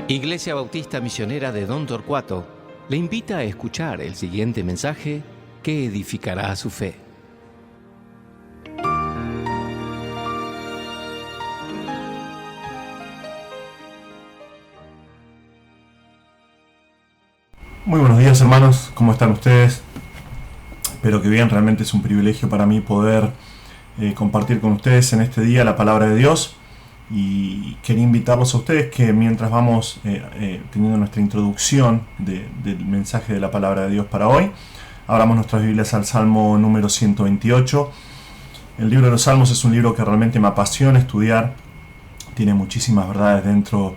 Iglesia Bautista Misionera de Don Torcuato le invita a escuchar el siguiente mensaje que edificará su fe. Muy buenos días, hermanos, ¿cómo están ustedes? Espero que bien. Realmente es un privilegio para mí poder compartir con ustedes en este día la palabra de Dios, y quería invitarlos a ustedes que mientras vamos teniendo nuestra introducción del mensaje de la palabra de Dios para hoy, abramos nuestras Biblias al Salmo número 128. El libro de los Salmos es un libro que realmente me apasiona estudiar, tiene muchísimas verdades dentro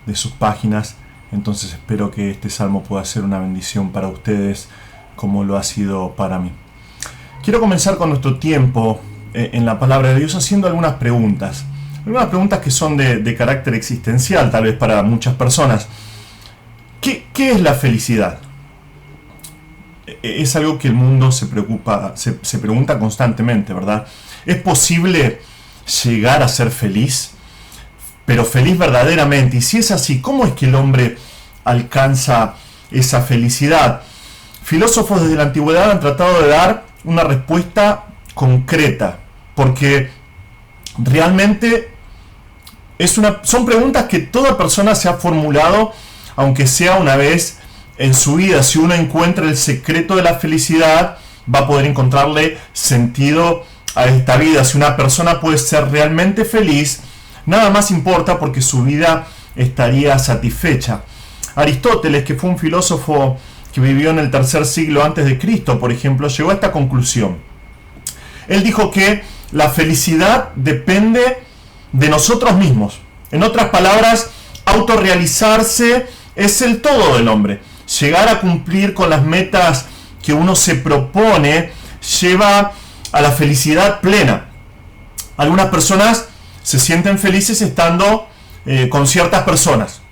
de sus páginas. Entonces espero que este salmo pueda ser una bendición para ustedes como lo ha sido para mí. Quiero comenzar con nuestro tiempo en la palabra de Dios haciendo algunas preguntas. Algunas preguntas que son de carácter existencial, tal vez para muchas personas. ¿Qué es la felicidad? Es algo que el mundo se pregunta constantemente, ¿verdad? ¿Es posible llegar a ser feliz? Pero feliz verdaderamente. Y si es así, ¿cómo es que el hombre alcanza esa felicidad? Filósofos desde la antigüedad han tratado de dar una respuesta concreta, porque realmente son preguntas que toda persona se ha formulado, aunque sea una vez en su vida. Si uno encuentra el secreto de la felicidad, va a poder encontrarle sentido a esta vida. Si una persona puede ser realmente feliz, nada más importa, porque su vida estaría satisfecha. Aristóteles, que fue un filósofo que vivió en el tercer siglo antes de Cristo, por ejemplo, llegó a esta conclusión. Él dijo que la felicidad depende de nosotros mismos. En otras palabras, autorrealizarse es el todo del hombre. Llegar a cumplir con las metas que uno se propone lleva a la felicidad plena. Algunas personas se sienten felices estando con ciertas personas.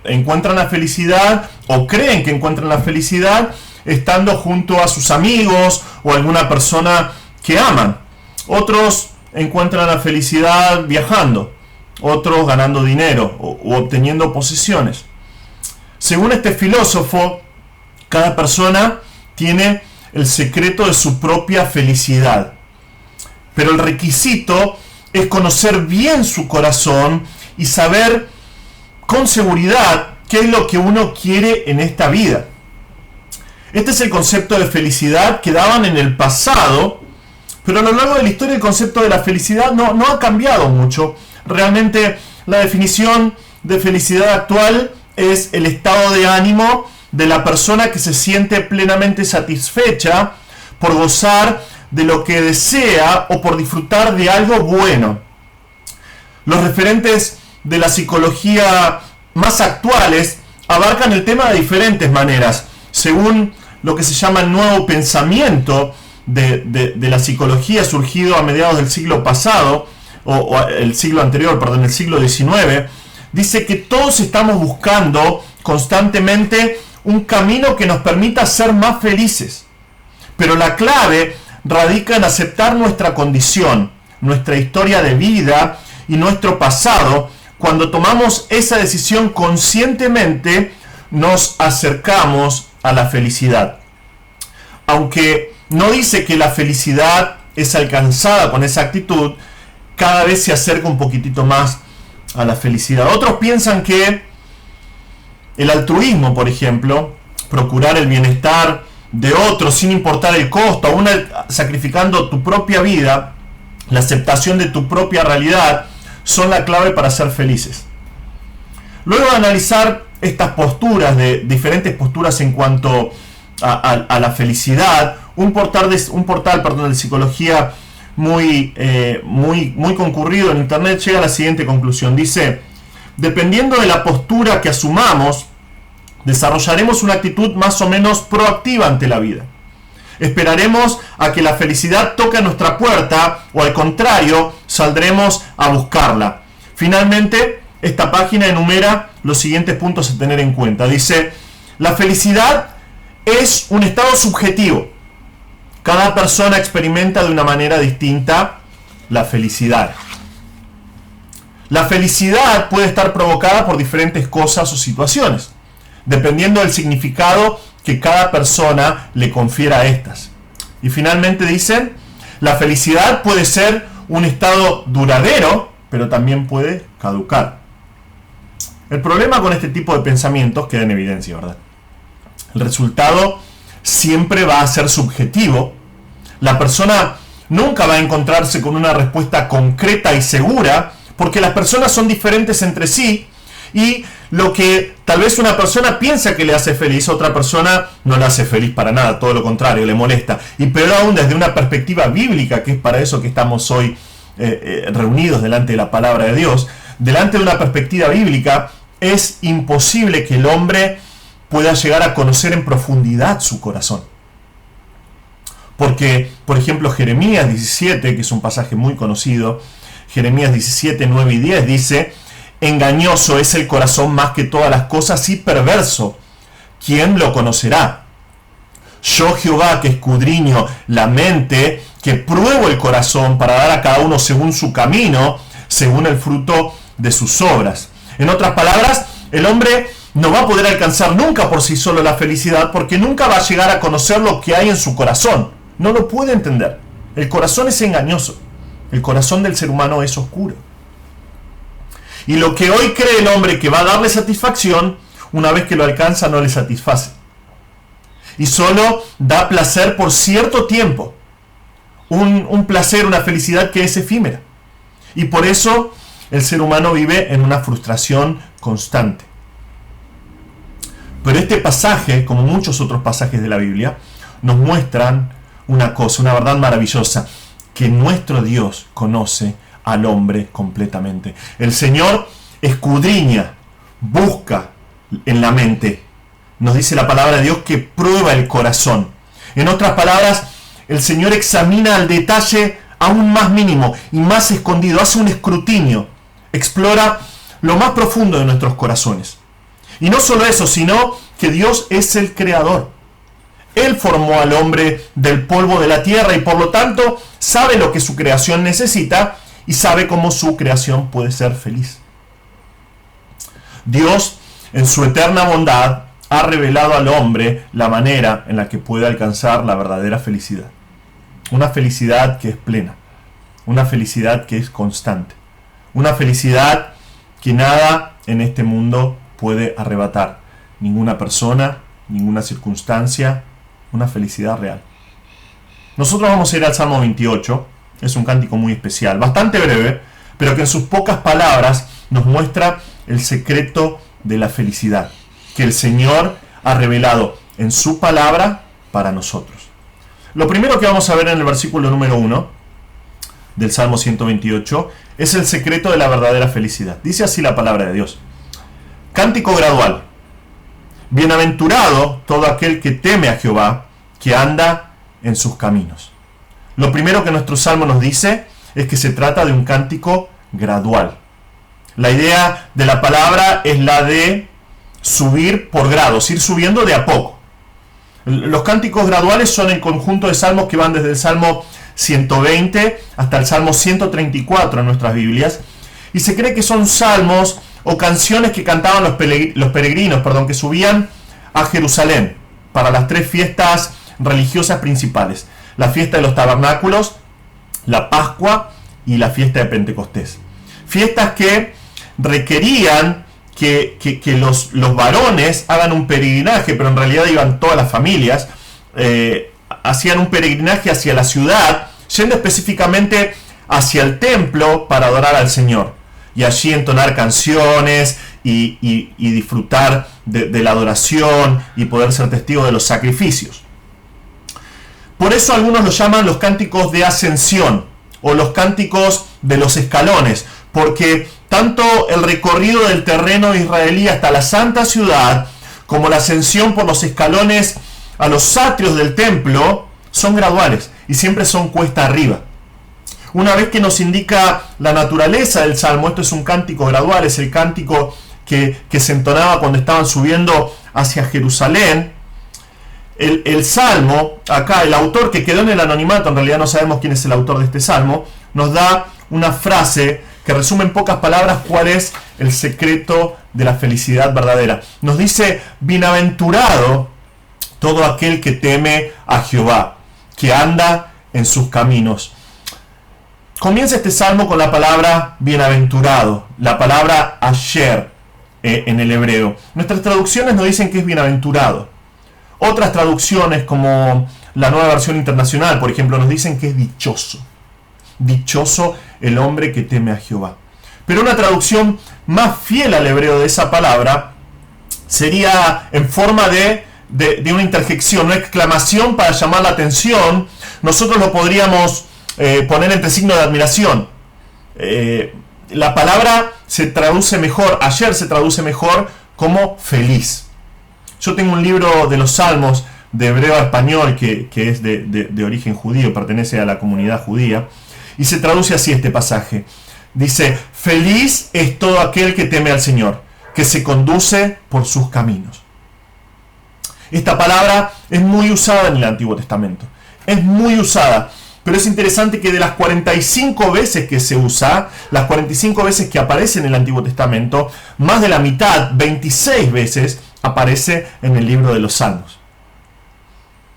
Encuentran la felicidad o creen que encuentran la felicidad estando junto a sus amigos o alguna persona que aman. Otros encuentran la felicidad viajando, otros ganando dinero o obteniendo posesiones. Según este filósofo, cada persona tiene el secreto de su propia felicidad. Pero el requisito es conocer bien su corazón y saber con seguridad qué es lo que uno quiere en esta vida. Este es el concepto de felicidad que daban en el pasado, pero a lo largo de la historia el concepto de la felicidad no ha cambiado mucho. Realmente la definición de felicidad actual es el estado de ánimo de la persona que se siente plenamente satisfecha por gozar de lo que desea o por disfrutar de algo bueno. Los referentes de la psicología más actuales abarcan el tema de diferentes maneras, según lo que se llama el nuevo pensamiento de la psicología surgido a mediados del siglo pasado, el siglo XIX, dice que todos estamos buscando constantemente un camino que nos permita ser más felices. Pero la clave radica en aceptar nuestra condición, nuestra historia de vida y nuestro pasado. Cuando tomamos esa decisión conscientemente, nos acercamos a la felicidad. Aunque no dice que la felicidad es alcanzada con esa actitud, cada vez se acerca un poquitito más a la felicidad. Otros piensan que el altruismo, por ejemplo, procurar el bienestar de otros sin importar el costo, aún sacrificando tu propia vida, la aceptación de tu propia realidad, son la clave para ser felices. Luego de analizar estas posturas, de diferentes posturas en cuanto a la felicidad, un portal de psicología muy concurrido en internet llega a la siguiente conclusión. Dice: dependiendo de la postura que asumamos, desarrollaremos una actitud más o menos proactiva ante la vida. Esperaremos a que la felicidad toque a nuestra puerta, o al contrario, saldremos a buscarla. Finalmente, esta página enumera los siguientes puntos a tener en cuenta. Dice: la felicidad es un estado subjetivo. Cada persona experimenta de una manera distinta la felicidad. La felicidad puede estar provocada por diferentes cosas o situaciones, dependiendo del significado que cada persona le confiera a estas. Y finalmente dicen, la felicidad puede ser un estado duradero, pero también puede caducar. El problema con este tipo de pensamientos queda en evidencia, ¿verdad? El resultado siempre va a ser subjetivo. La persona nunca va a encontrarse con una respuesta concreta y segura, porque las personas son diferentes entre sí, y lo que tal vez una persona piensa que le hace feliz, otra persona no le hace feliz para nada, todo lo contrario, le molesta. Y peor aún desde una perspectiva bíblica, que es para eso que estamos hoy reunidos delante de la palabra de Dios. Delante de una perspectiva bíblica, es imposible que el hombre pueda llegar a conocer en profundidad su corazón. Porque, por ejemplo, Jeremías 17, que es un pasaje muy conocido, Jeremías 17, 9 y 10 dice: engañoso es el corazón más que todas las cosas y perverso. ¿Quién lo conocerá? Yo, Jehová, que escudriño la mente, que pruebo el corazón para dar a cada uno según su camino, según el fruto de sus obras. En otras palabras, el hombre no va a poder alcanzar nunca por sí solo la felicidad, porque nunca va a llegar a conocer lo que hay en su corazón. No lo puede entender. El corazón es engañoso. El corazón del ser humano es oscuro. Y lo que hoy cree el hombre que va a darle satisfacción, una vez que lo alcanza no le satisface. Y solo da placer por cierto tiempo. Un placer, una felicidad que es efímera. Y por eso el ser humano vive en una frustración constante. Pero este pasaje, como muchos otros pasajes de la Biblia, nos muestran una cosa, una verdad maravillosa, que nuestro Dios conoce al hombre completamente. El Señor escudriña, busca en la mente. Nos dice la palabra de Dios que prueba el corazón. En otras palabras, el Señor examina al detalle aún más mínimo y más escondido, hace un escrutinio, explora lo más profundo de nuestros corazones. Y no solo eso, sino que Dios es el creador. Él formó al hombre del polvo de la tierra y por lo tanto sabe lo que su creación necesita y sabe cómo su creación puede ser feliz. Dios, en su eterna bondad, ha revelado al hombre la manera en la que puede alcanzar la verdadera felicidad. Una felicidad que es plena, una felicidad que es constante, una felicidad que nada en este mundo puede arrebatar. Ninguna persona, ninguna circunstancia, una felicidad real. Nosotros vamos a ir al Salmo 28, es un cántico muy especial, bastante breve, pero que en sus pocas palabras nos muestra el secreto de la felicidad, que el Señor ha revelado en su palabra para nosotros. Lo primero que vamos a ver en el versículo número 1 del Salmo 128 es el secreto de la verdadera felicidad. Dice así la palabra de Dios: cántico gradual. Bienaventurado todo aquel que teme a Jehová, que anda en sus caminos. Lo primero que nuestro salmo nos dice es que se trata de un cántico gradual. La idea de la palabra es la de subir por grados, ir subiendo de a poco. Los cánticos graduales son el conjunto de salmos que van desde el Salmo 120 hasta el Salmo 134 en nuestras Biblias, y se cree que son salmos o canciones que cantaban los peregrinos, que subían a Jerusalén para las tres fiestas religiosas principales: la fiesta de los tabernáculos, la Pascua y la fiesta de Pentecostés. Fiestas que requerían que los varones hagan un peregrinaje, pero en realidad iban todas las familias, hacían un peregrinaje hacia la ciudad, yendo específicamente hacia el templo para adorar al Señor, y allí entonar canciones y disfrutar de la adoración y poder ser testigo de los sacrificios. Por eso algunos los llaman los cánticos de ascensión o los cánticos de los escalones, porque tanto el recorrido del terreno israelí hasta la santa ciudad como la ascensión por los escalones a los atrios del templo son graduales y siempre son cuesta arriba. Una vez que nos indica la naturaleza del salmo, esto es un cántico gradual, es el cántico que se entonaba cuando estaban subiendo hacia Jerusalén. El salmo, acá el autor, que quedó en el anonimato, en realidad no sabemos quién es el autor de este salmo, nos da una frase que resume en pocas palabras cuál es el secreto de la felicidad verdadera. Nos dice: bienaventurado todo aquel que teme a Jehová, que anda en sus caminos. Comienza este salmo con la palabra bienaventurado, la palabra asher en el hebreo. Nuestras traducciones nos dicen que es bienaventurado. Otras traducciones, como la Nueva Versión Internacional, por ejemplo, nos dicen que es dichoso. Dichoso el hombre que teme a Jehová. Pero una traducción más fiel al hebreo de esa palabra sería en forma de una interjección, una exclamación para llamar la atención. Nosotros lo podríamos poner entre signo de admiración. La palabra se traduce mejor, ayer se traduce mejor como feliz. Yo tengo un libro de los Salmos de hebreo a español que es de origen judío, pertenece a la comunidad judía, y se traduce así este pasaje. Dice: feliz es todo aquel que teme al Señor, que se conduce por sus caminos. Esta palabra es muy usada en el Antiguo Testamento. Es muy usada. Pero es interesante que de las 45 veces que se usa, las 45 veces que aparece en el Antiguo Testamento, más de la mitad, 26 veces, aparece en el libro de los Salmos.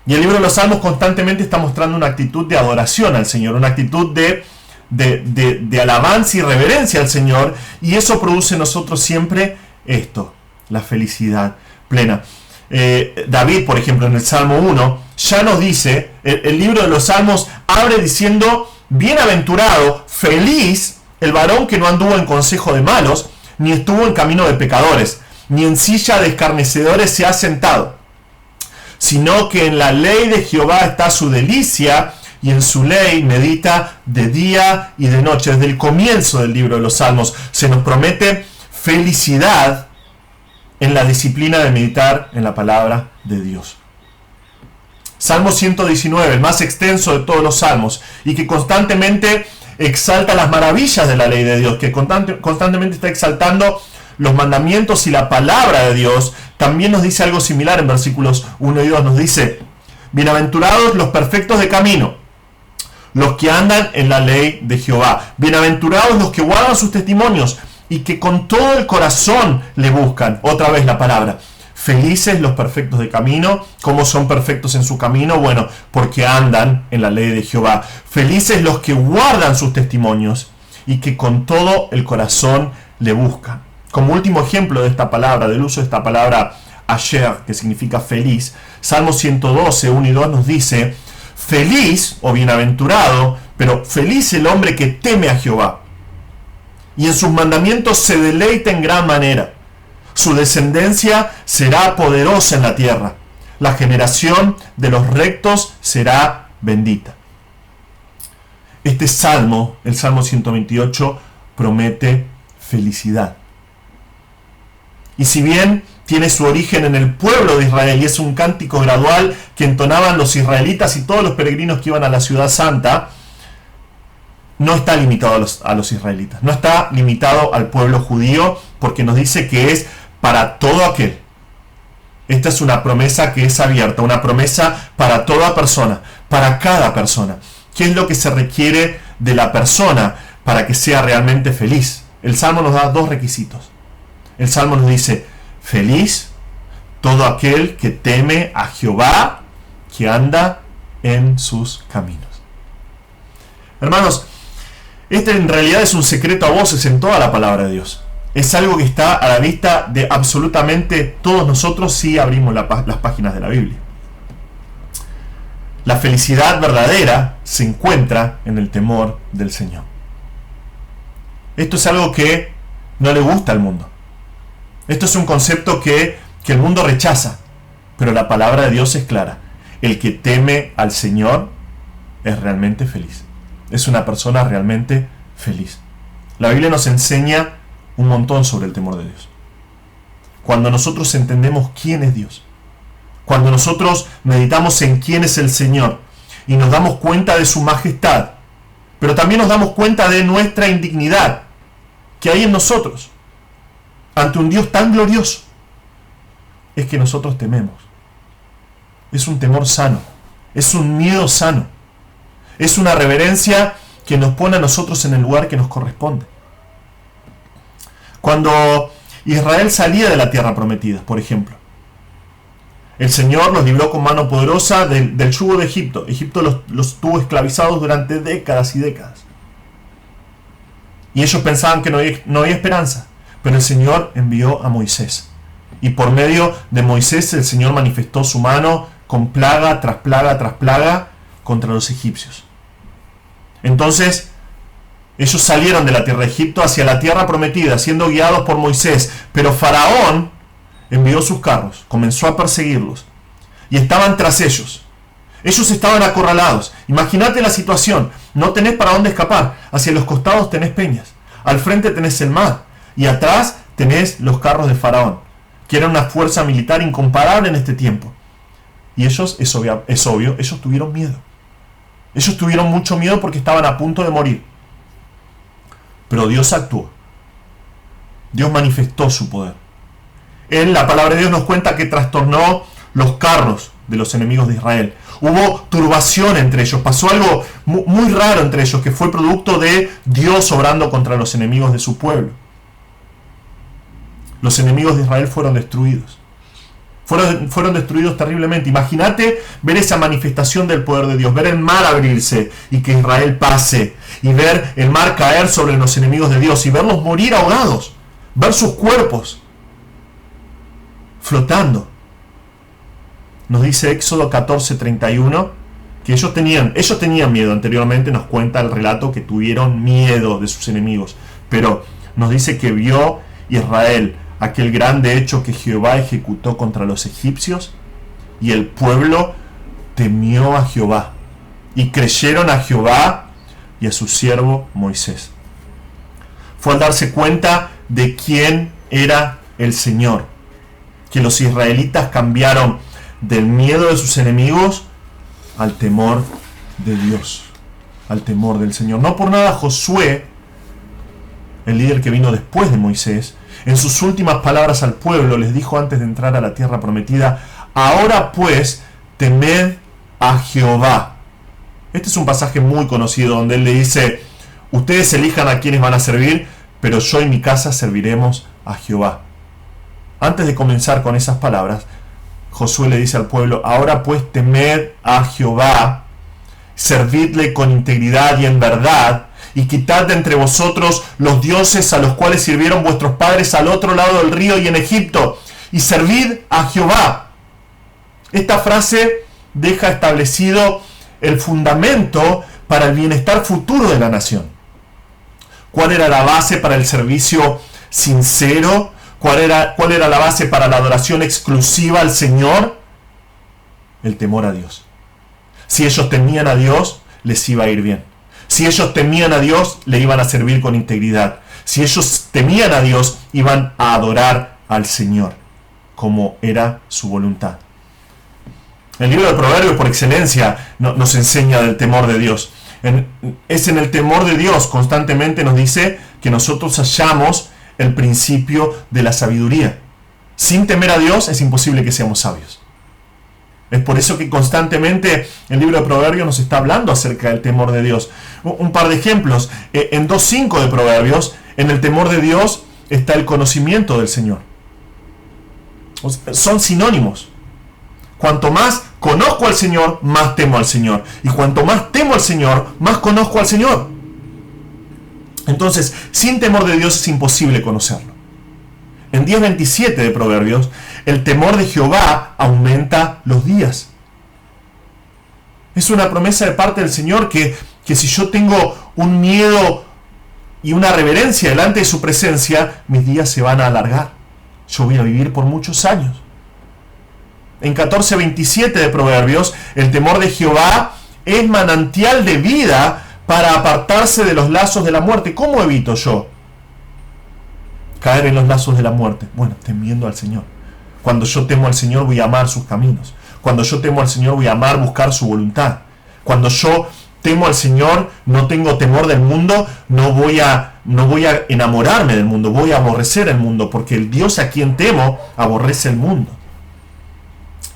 Y el libro de los Salmos constantemente está mostrando una actitud de adoración al Señor, una actitud de alabanza y reverencia al Señor, y eso produce en nosotros siempre esto, la felicidad plena. David, por ejemplo, en el Salmo 1, ya nos dice, el libro de los Salmos abre diciendo: bienaventurado, feliz el varón que no anduvo en consejo de malos, ni estuvo en camino de pecadores, ni en silla de escarnecedores se ha sentado, sino que en la ley de Jehová está su delicia, y en su ley medita de día y de noche. Desde el comienzo del libro de los Salmos se nos promete felicidad en la disciplina de meditar en la palabra de Dios. Salmo 119, el más extenso de todos los salmos, y que constantemente exalta las maravillas de la ley de Dios, que constantemente está exaltando los mandamientos y la palabra de Dios. También nos dice algo similar en versículos 1 y 2. Nos dice: bienaventurados los perfectos de camino, los que andan en la ley de Jehová. Bienaventurados los que guardan sus testimonios y que con todo el corazón le buscan. Otra vez la palabra. Felices los perfectos de camino. ¿Cómo son perfectos en su camino? Bueno, porque andan en la ley de Jehová. Felices los que guardan sus testimonios y que con todo el corazón le buscan. Como último ejemplo de esta palabra, del uso de esta palabra asher, que significa feliz, Salmo 112, 1 y 2 nos dice: feliz o bienaventurado, pero feliz el hombre que teme a Jehová, y en sus mandamientos se deleita en gran manera. Su descendencia será poderosa en la tierra. La generación de los rectos será bendita. Este salmo, el Salmo 128, promete felicidad. Y si bien tiene su origen en el pueblo de Israel y es un cántico gradual que entonaban los israelitas y todos los peregrinos que iban a la ciudad santa, no está limitado a los israelitas, no está limitado al pueblo judío, porque nos dice que es para todo aquel. Esta es una promesa que es abierta, una promesa para toda persona, para cada persona. ¿Qué es lo que se requiere de la persona para que sea realmente feliz? El Salmo nos da dos requisitos. El Salmo nos dice: feliz todo aquel que teme a Jehová, que anda en sus caminos. Hermanos, este en realidad es un secreto a voces en toda la palabra de Dios. Es algo que está a la vista de absolutamente todos nosotros si abrimos las páginas de la Biblia. La felicidad verdadera se encuentra en el temor del Señor. Esto es algo que no le gusta al mundo. Esto es un concepto que el mundo rechaza. Pero la palabra de Dios es clara. El que teme al Señor es realmente feliz. Es una persona realmente feliz. La Biblia nos enseña un montón sobre el temor de Dios. Cuando nosotros entendemos quién es Dios, cuando nosotros meditamos en quién es el Señor y nos damos cuenta de su majestad, pero también nos damos cuenta de nuestra indignidad que hay en nosotros ante un Dios tan glorioso, es que nosotros tememos. Es un temor sano, es un miedo sano, es una reverencia que nos pone a nosotros en el lugar que nos corresponde. Cuando Israel salía de la tierra prometida, por ejemplo, el Señor los libró con mano poderosa del yugo de Egipto. Egipto los tuvo esclavizados durante décadas y décadas. Y ellos pensaban que no había esperanza. Pero el Señor envió a Moisés. Y por medio de Moisés el Señor manifestó su mano con plaga tras plaga tras plaga contra los egipcios. Entonces, ellos salieron de la tierra de Egipto hacia la tierra prometida, siendo guiados por Moisés. Pero Faraón envió sus carros, comenzó a perseguirlos. Y estaban tras ellos. Ellos estaban acorralados. Imagínate la situación. No tenés para dónde escapar. Hacia los costados tenés peñas. Al frente tenés el mar. Y atrás tenés los carros de Faraón, que era una fuerza militar incomparable en este tiempo. Y ellos, es obvio, ellos tuvieron miedo. Ellos tuvieron mucho miedo porque estaban a punto de morir. Pero Dios actuó. Dios manifestó su poder. La palabra de Dios nos cuenta que trastornó los carros de los enemigos de Israel. Hubo turbación entre ellos. Pasó algo muy raro entre ellos, que fue producto de Dios obrando contra los enemigos de su pueblo. Los enemigos de Israel fueron destruidos. Fueron destruidos terriblemente. Imagínate ver esa manifestación del poder de Dios, ver el mar abrirse y que Israel pase, y ver el mar caer sobre los enemigos de Dios, y verlos morir ahogados, ver sus cuerpos flotando. Nos dice Éxodo 14:31 que ellos tenían miedo. Anteriormente nos cuenta el relato que tuvieron miedo de sus enemigos, pero nos dice que vio Israel aquel grande hecho que Jehová ejecutó contra los egipcios, y el pueblo temió a Jehová, y creyeron a Jehová y a su siervo Moisés. Fue al darse cuenta de quién era el Señor, que los israelitas cambiaron del miedo de sus enemigos al temor de Dios, al temor del Señor. No por nada Josué, el líder que vino después de Moisés, en sus últimas palabras al pueblo les dijo antes de entrar a la tierra prometida: ahora pues temed a Jehová. Este es un pasaje muy conocido donde él le dice: ustedes elijan a quienes van a servir, pero yo y mi casa serviremos a Jehová. Antes de comenzar con esas palabras, Josué le dice al pueblo: ahora pues temed a Jehová, servidle con integridad y en verdad, y quitad de entre vosotros los dioses a los cuales sirvieron vuestros padres al otro lado del río y en Egipto, y servid a Jehová. Esta frase deja establecido el fundamento para el bienestar futuro de la nación. ¿Cuál era la base para el servicio sincero? ¿Cuál era la base para la adoración exclusiva al Señor? El temor a Dios. Si ellos temían a Dios, les iba a ir bien. Si ellos temían a Dios, le iban a servir con integridad. Si ellos temían a Dios, iban a adorar al Señor, como era su voluntad. El libro de Proverbios, por excelencia, nos enseña del temor de Dios. Es en el temor de Dios, constantemente nos dice que nosotros hallamos el principio de la sabiduría. Sin temer a Dios es imposible que seamos sabios. Es por eso que constantemente el libro de Proverbios nos está hablando acerca del temor de Dios. Un par de ejemplos. En 2:5 de Proverbios, en el temor de Dios está el conocimiento del Señor. Son sinónimos. Cuanto más conozco al Señor, más temo al Señor. Y cuanto más temo al Señor, más conozco al Señor. Entonces, sin temor de Dios es imposible conocerlo. En 10:27 de Proverbios, el temor de Jehová aumenta los días. Es una promesa de parte del Señor que si yo tengo un miedo y una reverencia delante de su presencia, mis días se van a alargar. Yo voy a vivir por muchos años. En 14:27 de Proverbios, el temor de Jehová es manantial de vida para apartarse de los lazos de la muerte. ¿Cómo evito yo caer en los lazos de la muerte? Bueno, temiendo al Señor. Cuando yo temo al Señor, voy a amar sus caminos. Cuando yo temo al Señor, voy a amar buscar su voluntad. Cuando yo temo al Señor, no tengo temor del mundo, no voy a enamorarme del mundo, voy a aborrecer el mundo, porque el Dios a quien temo aborrece el mundo.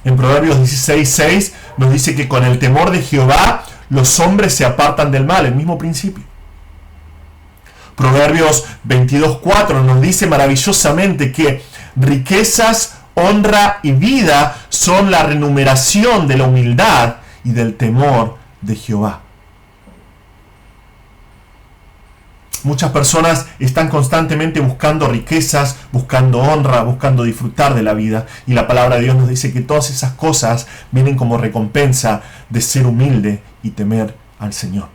En Proverbios 16:6 nos dice que con el temor de Jehová los hombres se apartan del mal, el mismo principio. Proverbios 22:4 nos dice maravillosamente que riquezas, honra y vida son la remuneración de la humildad y del temor de Jehová. Muchas personas están constantemente buscando riquezas, buscando honra, buscando disfrutar de la vida. Y la palabra de Dios nos dice que todas esas cosas vienen como recompensa de ser humilde y temer al Señor.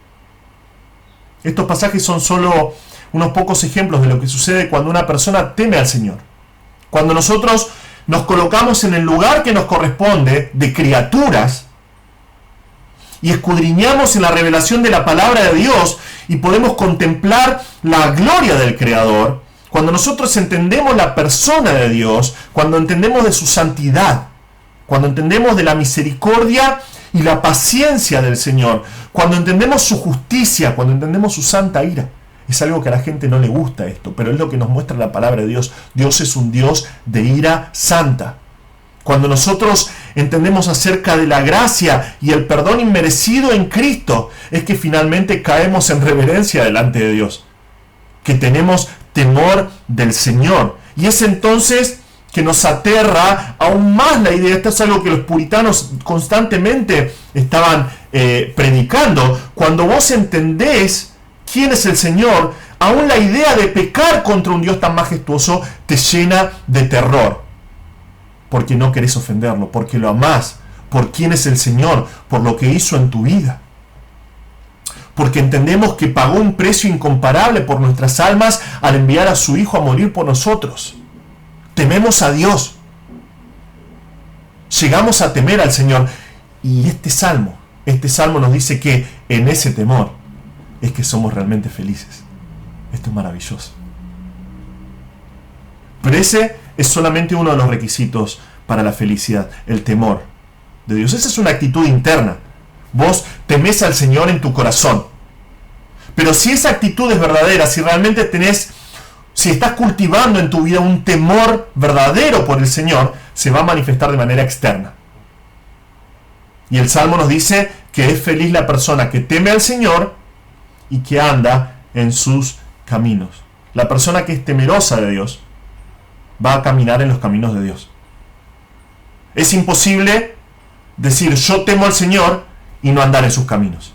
Estos pasajes son solo unos pocos ejemplos de lo que sucede cuando una persona teme al Señor. Cuando nosotros nos colocamos en el lugar que nos corresponde de criaturas y escudriñamos en la revelación de la palabra de Dios y podemos contemplar la gloria del Creador, cuando nosotros entendemos la persona de Dios, cuando entendemos de su santidad, cuando entendemos de la misericordia y la paciencia del Señor, cuando entendemos su justicia, cuando entendemos su santa ira. Es algo que a la gente no le gusta esto, pero es lo que nos muestra la palabra de Dios. Dios es un Dios de ira santa. Cuando nosotros entendemos acerca de la gracia y el perdón inmerecido en Cristo, es que finalmente caemos en reverencia delante de Dios, que tenemos temor del Señor. Y es entonces que nos aterra aún más la idea. Esto es algo que los puritanos constantemente estaban predicando. Cuando vos entendés quién es el Señor, aún la idea de pecar contra un Dios tan majestuoso te llena de terror. Porque no querés ofenderlo, porque lo amás, por quién es el Señor, por lo que hizo en tu vida. Porque entendemos que pagó un precio incomparable por nuestras almas al enviar a su Hijo a morir por nosotros. Tememos a Dios. Llegamos a temer al Señor. Y este salmo nos dice que en ese temor es que somos realmente felices. Esto es maravilloso. Pero ese es solamente uno de los requisitos para la felicidad, el temor de Dios. Esa es una actitud interna. Vos temés al Señor en tu corazón. Pero si esa actitud es verdadera, si realmente si estás cultivando en tu vida un temor verdadero por el Señor, se va a manifestar de manera externa. Y el Salmo nos dice que es feliz la persona que teme al Señor y que anda en sus caminos. La persona que es temerosa de Dios va a caminar en los caminos de Dios. Es imposible decir yo temo al Señor y no andar en sus caminos.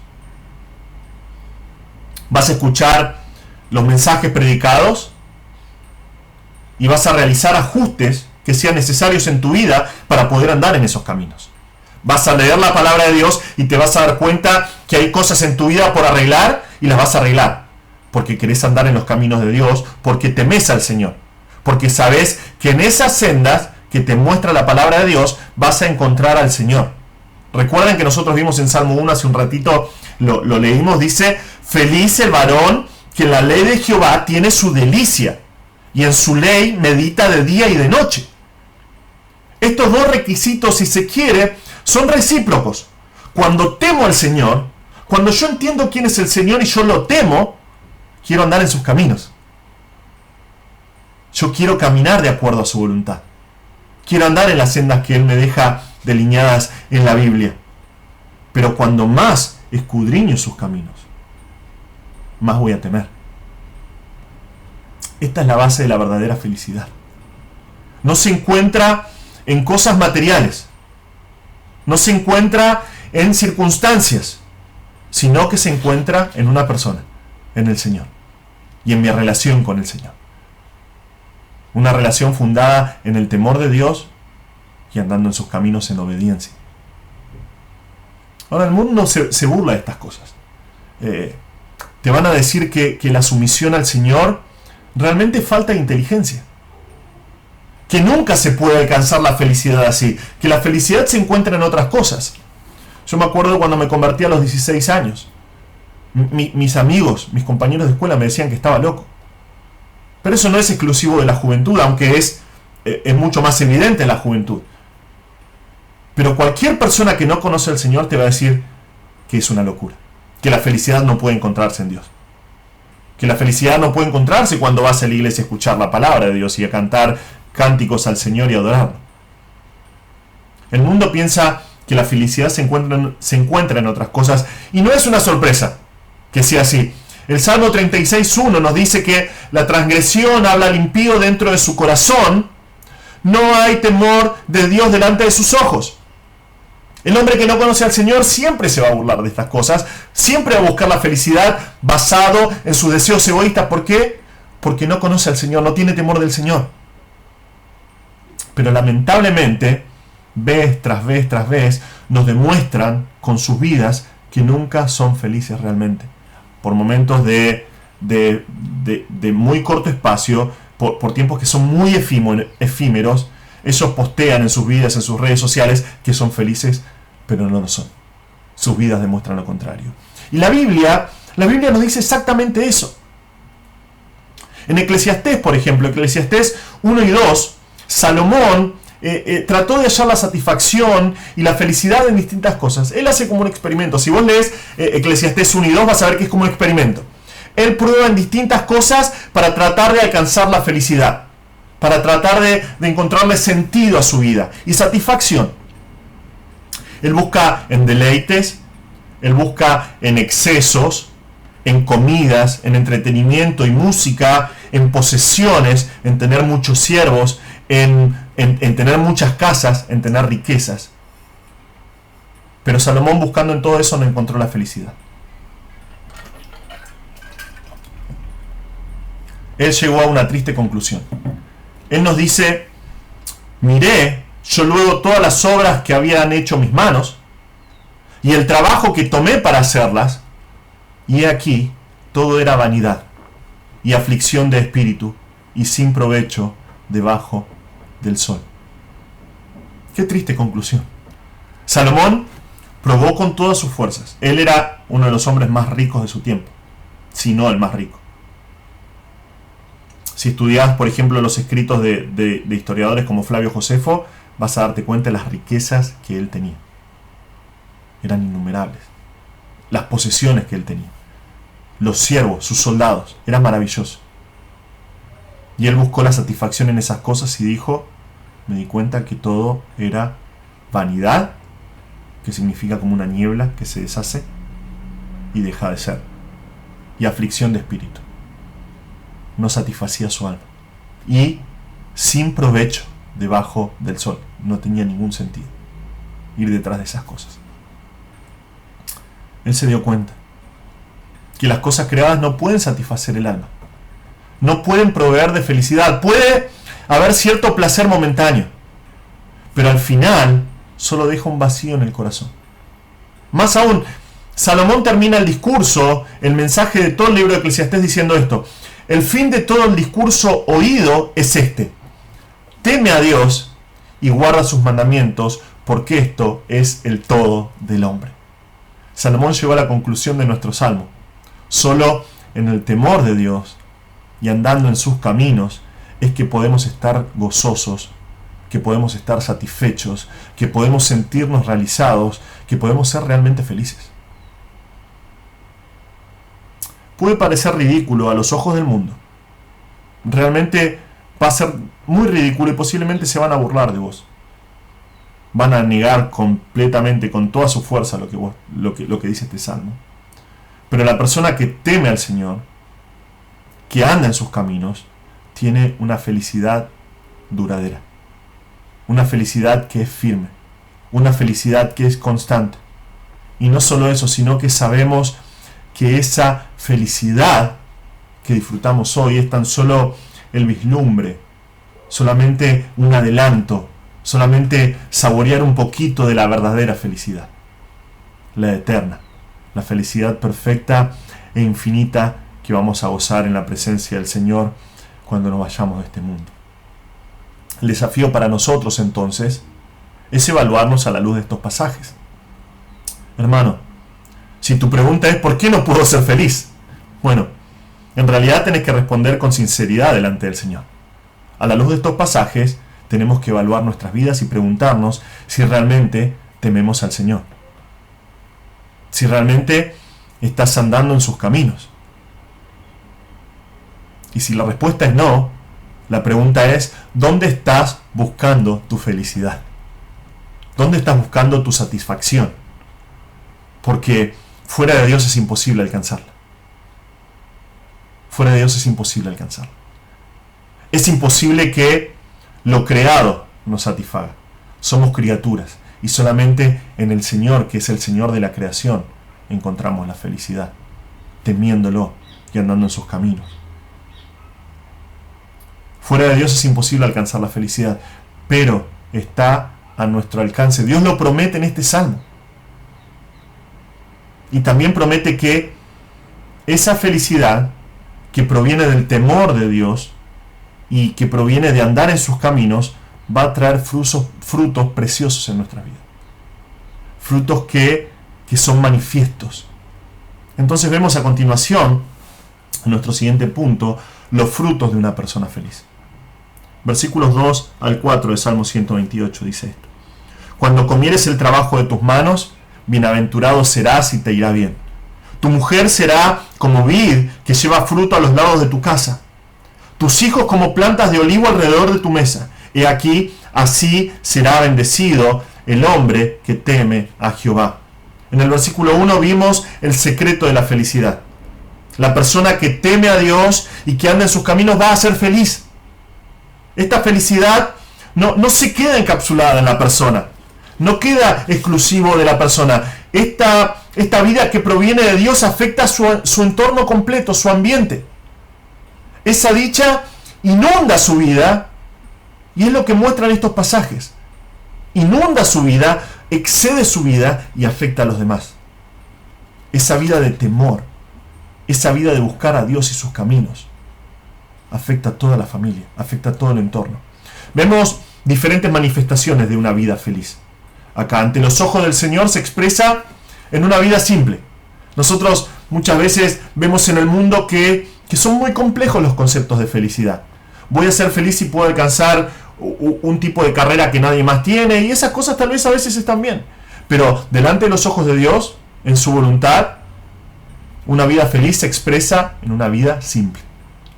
Vas a escuchar los mensajes predicados y vas a realizar ajustes que sean necesarios en tu vida para poder andar en esos caminos. Vas a leer la palabra de Dios y te vas a dar cuenta que hay cosas en tu vida por arreglar y las vas a arreglar. Porque querés andar en los caminos de Dios, porque temes al Señor. Porque sabes que en esas sendas que te muestra la palabra de Dios vas a encontrar al Señor. Recuerden que nosotros vimos en Salmo 1 hace un ratito, lo leímos, dice, feliz el varón que en la ley de Jehová tiene su delicia y en su ley medita de día y de noche. Estos dos requisitos, si se quiere, son recíprocos. Cuando temo al Señor, cuando yo entiendo quién es el Señor y yo lo temo, quiero andar en sus caminos. Yo quiero caminar de acuerdo a su voluntad. Quiero andar en las sendas que Él me deja delineadas en la Biblia. Pero cuando más escudriño sus caminos, más voy a temer. Esta es la base de la verdadera felicidad. No se encuentra en cosas materiales. No se encuentra en circunstancias, sino que se encuentra en una persona, en el Señor, y en mi relación con el Señor. Una relación fundada en el temor de Dios y andando en sus caminos en obediencia. Ahora el mundo se burla de estas cosas. Te van a decir que la sumisión al Señor realmente falta de inteligencia. Que nunca se puede alcanzar la felicidad así. Que la felicidad se encuentra en otras cosas. Yo me acuerdo cuando me convertí a los 16 años. Mis amigos, mis compañeros de escuela me decían que estaba loco. Pero eso no es exclusivo de la juventud, aunque es mucho más evidente en la juventud. Pero cualquier persona que no conoce al Señor te va a decir que es una locura. Que la felicidad no puede encontrarse en Dios. Que la felicidad no puede encontrarse cuando vas a la iglesia a escuchar la palabra de Dios y a cantar cánticos al Señor y adorarlo. El mundo piensa que la felicidad se encuentra en otras cosas, y no es una sorpresa que sea así. El Salmo 36:1 nos dice que la transgresión habla al impío dentro de su corazón. No hay temor de Dios delante de sus ojos. El hombre que no conoce al Señor siempre se va a burlar de estas cosas, siempre va a buscar la felicidad basado en sus deseos egoístas. ¿Por qué? Porque no conoce al Señor, no tiene temor del Señor. Pero lamentablemente, vez tras vez tras vez, nos demuestran con sus vidas que nunca son felices realmente. Por momentos de muy corto espacio, por tiempos que son muy efímeros, ellos postean en sus vidas, en sus redes sociales, que son felices, pero no lo son. Sus vidas demuestran lo contrario. Y la Biblia nos dice exactamente eso. En Eclesiastés, por ejemplo, Eclesiastés 1 y 2, Salomón trató de hallar la satisfacción y la felicidad en distintas cosas. Él hace como un experimento. Si vos lees Eclesiastés 1 y 2, vas a ver que es como un experimento. Él prueba en distintas cosas para tratar de alcanzar la felicidad, para tratar de encontrarle sentido a su vida y satisfacción. Él busca en deleites, él busca en excesos, en comidas, en entretenimiento y música, en posesiones, en tener muchos siervos, en tener muchas casas, en tener riquezas. Pero Salomón, buscando en todo eso, no encontró la felicidad. Él llegó a una triste conclusión. Él nos dice: miré yo luego todas las obras que habían hecho mis manos y el trabajo que tomé para hacerlas, y he aquí, todo era vanidad y aflicción de espíritu y sin provecho debajo del sol. Qué triste conclusión. Salomón probó con todas sus fuerzas. Él era uno de los hombres más ricos de su tiempo, si no el más rico. Si estudias, por ejemplo, los escritos de historiadores como Flavio Josefo, vas a darte cuenta de las riquezas que él tenía. Eran innumerables. Las posesiones que él tenía. Los siervos, sus soldados, eran maravillosos. Y él buscó la satisfacción en esas cosas y dijo: me di cuenta que todo era vanidad, que significa como una niebla que se deshace y deja de ser, y aflicción de espíritu. No satisfacía su alma. Y sin provecho debajo del sol. No tenía ningún sentido ir detrás de esas cosas. Él se dio cuenta que las cosas creadas no pueden satisfacer el alma. No pueden proveer de felicidad. Puede haber cierto placer momentáneo, pero al final solo deja un vacío en el corazón. Más aún, Salomón termina el discurso, el mensaje de todo el libro de Eclesiastés, diciendo esto: el fin de todo el discurso oído es este: teme a Dios y guarda sus mandamientos, porque esto es el todo del hombre. Salomón llegó a la conclusión de nuestro salmo: solo en el temor de Dios y andando en sus caminos es que podemos estar gozosos, que podemos estar satisfechos, que podemos sentirnos realizados, que podemos ser realmente felices. Puede parecer ridículo a los ojos del mundo. Realmente va a ser muy ridículo y posiblemente se van a burlar de vos. Van a negar completamente, con toda su fuerza, lo que dice este salmo. Pero la persona que teme al Señor, que anda en sus caminos, tiene una felicidad duradera. Una felicidad que es firme. Una felicidad que es constante. Y no solo eso, sino que sabemos que esa felicidad que disfrutamos hoy es tan solo el vislumbre, solamente un adelanto, solamente saborear un poquito de la verdadera felicidad, la eterna, la felicidad perfecta e infinita que vamos a gozar en la presencia del Señor cuando nos vayamos de este mundo. El desafío para nosotros entonces es evaluarnos a la luz de estos pasajes. Hermano, si tu pregunta es ¿por qué no puedo ser feliz? Bueno, en realidad tenés que responder con sinceridad delante del Señor. A la luz de estos pasajes tenemos que evaluar nuestras vidas y preguntarnos si realmente tememos al Señor. Si realmente estás andando en sus caminos. Y si la respuesta es no, la pregunta es ¿dónde estás buscando tu felicidad? ¿Dónde estás buscando tu satisfacción? Porque fuera de Dios es imposible alcanzarla. Fuera de Dios es imposible alcanzarlo. Es imposible que lo creado nos satisfaga. Somos criaturas y solamente en el Señor, que es el Señor de la creación, encontramos la felicidad, temiéndolo y andando en sus caminos. Fuera de Dios es imposible alcanzar la felicidad, pero está a nuestro alcance. Dios lo promete en este salmo. Y también promete que esa felicidad que proviene del temor de Dios y que proviene de andar en sus caminos va a traer frutos preciosos en nuestra vida. Frutos que son manifiestos. Entonces vemos a continuación, en nuestro siguiente punto, los frutos de una persona feliz. Versículos 2 al 4 de Salmo 128 dice esto: Cuando comieres el trabajo de tus manos, bienaventurado serás y te irá bien. Tu mujer será como vid que lleva fruto a los lados de tu casa. Tus hijos como plantas de olivo alrededor de tu mesa. He aquí, así será bendecido el hombre que teme a Jehová. En el versículo 1 vimos el secreto de la felicidad. La persona que teme a Dios y que anda en sus caminos va a ser feliz. Esta felicidad no se queda encapsulada en la persona. No queda exclusivo de la persona. Esta vida que proviene de Dios afecta su entorno completo, su ambiente. Esa dicha inunda su vida y es lo que muestran estos pasajes. Inunda su vida, excede su vida y afecta a los demás. Esa vida de temor, esa vida de buscar a Dios y sus caminos, afecta a toda la familia, afecta a todo el entorno. Vemos diferentes manifestaciones de una vida feliz. Acá, ante los ojos del Señor, se expresa en una vida simple. Nosotros muchas veces vemos en el mundo que son muy complejos los conceptos de felicidad. Voy a ser feliz si puedo alcanzar un tipo de carrera que nadie más tiene, y esas cosas tal vez a veces están bien. Pero delante de los ojos de Dios, en su voluntad, una vida feliz se expresa en una vida simple.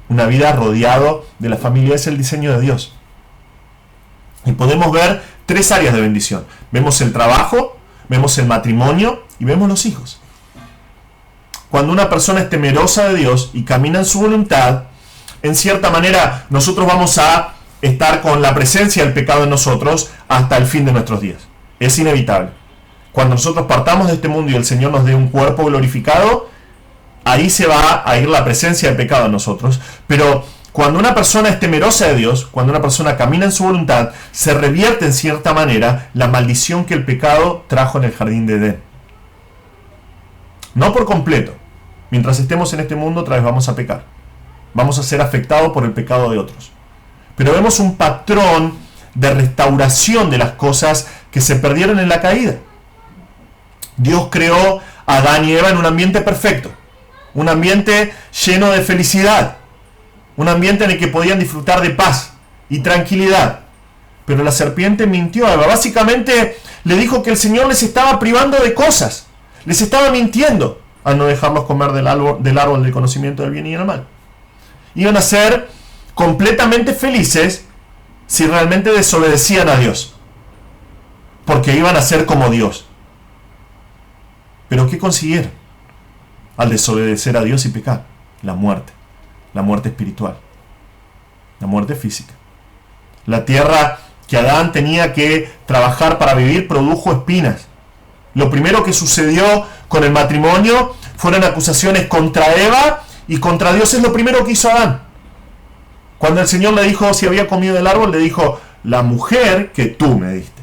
Una vida rodeado de la familia es el diseño de Dios. Y podemos ver tres áreas de bendición. Vemos el trabajo, vemos el matrimonio y vemos los hijos. Cuando una persona es temerosa de Dios y camina en su voluntad, en cierta manera nosotros vamos a estar con la presencia del pecado en nosotros hasta el fin de nuestros días. Es inevitable. Cuando nosotros partamos de este mundo y el Señor nos dé un cuerpo glorificado, ahí se va a ir la presencia del pecado en nosotros. Pero cuando una persona es temerosa de Dios, cuando una persona camina en su voluntad, se revierte en cierta manera la maldición que el pecado trajo en el jardín de Edén. No por completo. Mientras estemos en este mundo, otra vez vamos a pecar. Vamos a ser afectados por el pecado de otros. Pero vemos un patrón de restauración de las cosas que se perdieron en la caída. Dios creó a Adán y Eva en un ambiente perfecto. Un ambiente lleno de felicidad. Un ambiente en el que podían disfrutar de paz y tranquilidad. Pero la serpiente mintió a Eva. Básicamente le dijo que el Señor les estaba privando de cosas. Les estaba mintiendo al no dejarlos comer del árbol del conocimiento del bien y del mal. Iban a ser completamente felices si realmente desobedecían a Dios. Porque iban a ser como Dios. ¿Pero qué consiguieron al desobedecer a Dios y pecar? La muerte espiritual, la muerte física. La tierra que Adán tenía que trabajar para vivir produjo espinas. Lo primero que sucedió con el matrimonio fueron acusaciones contra Eva y contra Dios. Es lo primero que hizo Adán. Cuando el Señor le dijo si había comido del árbol, le dijo: la mujer que tú me diste.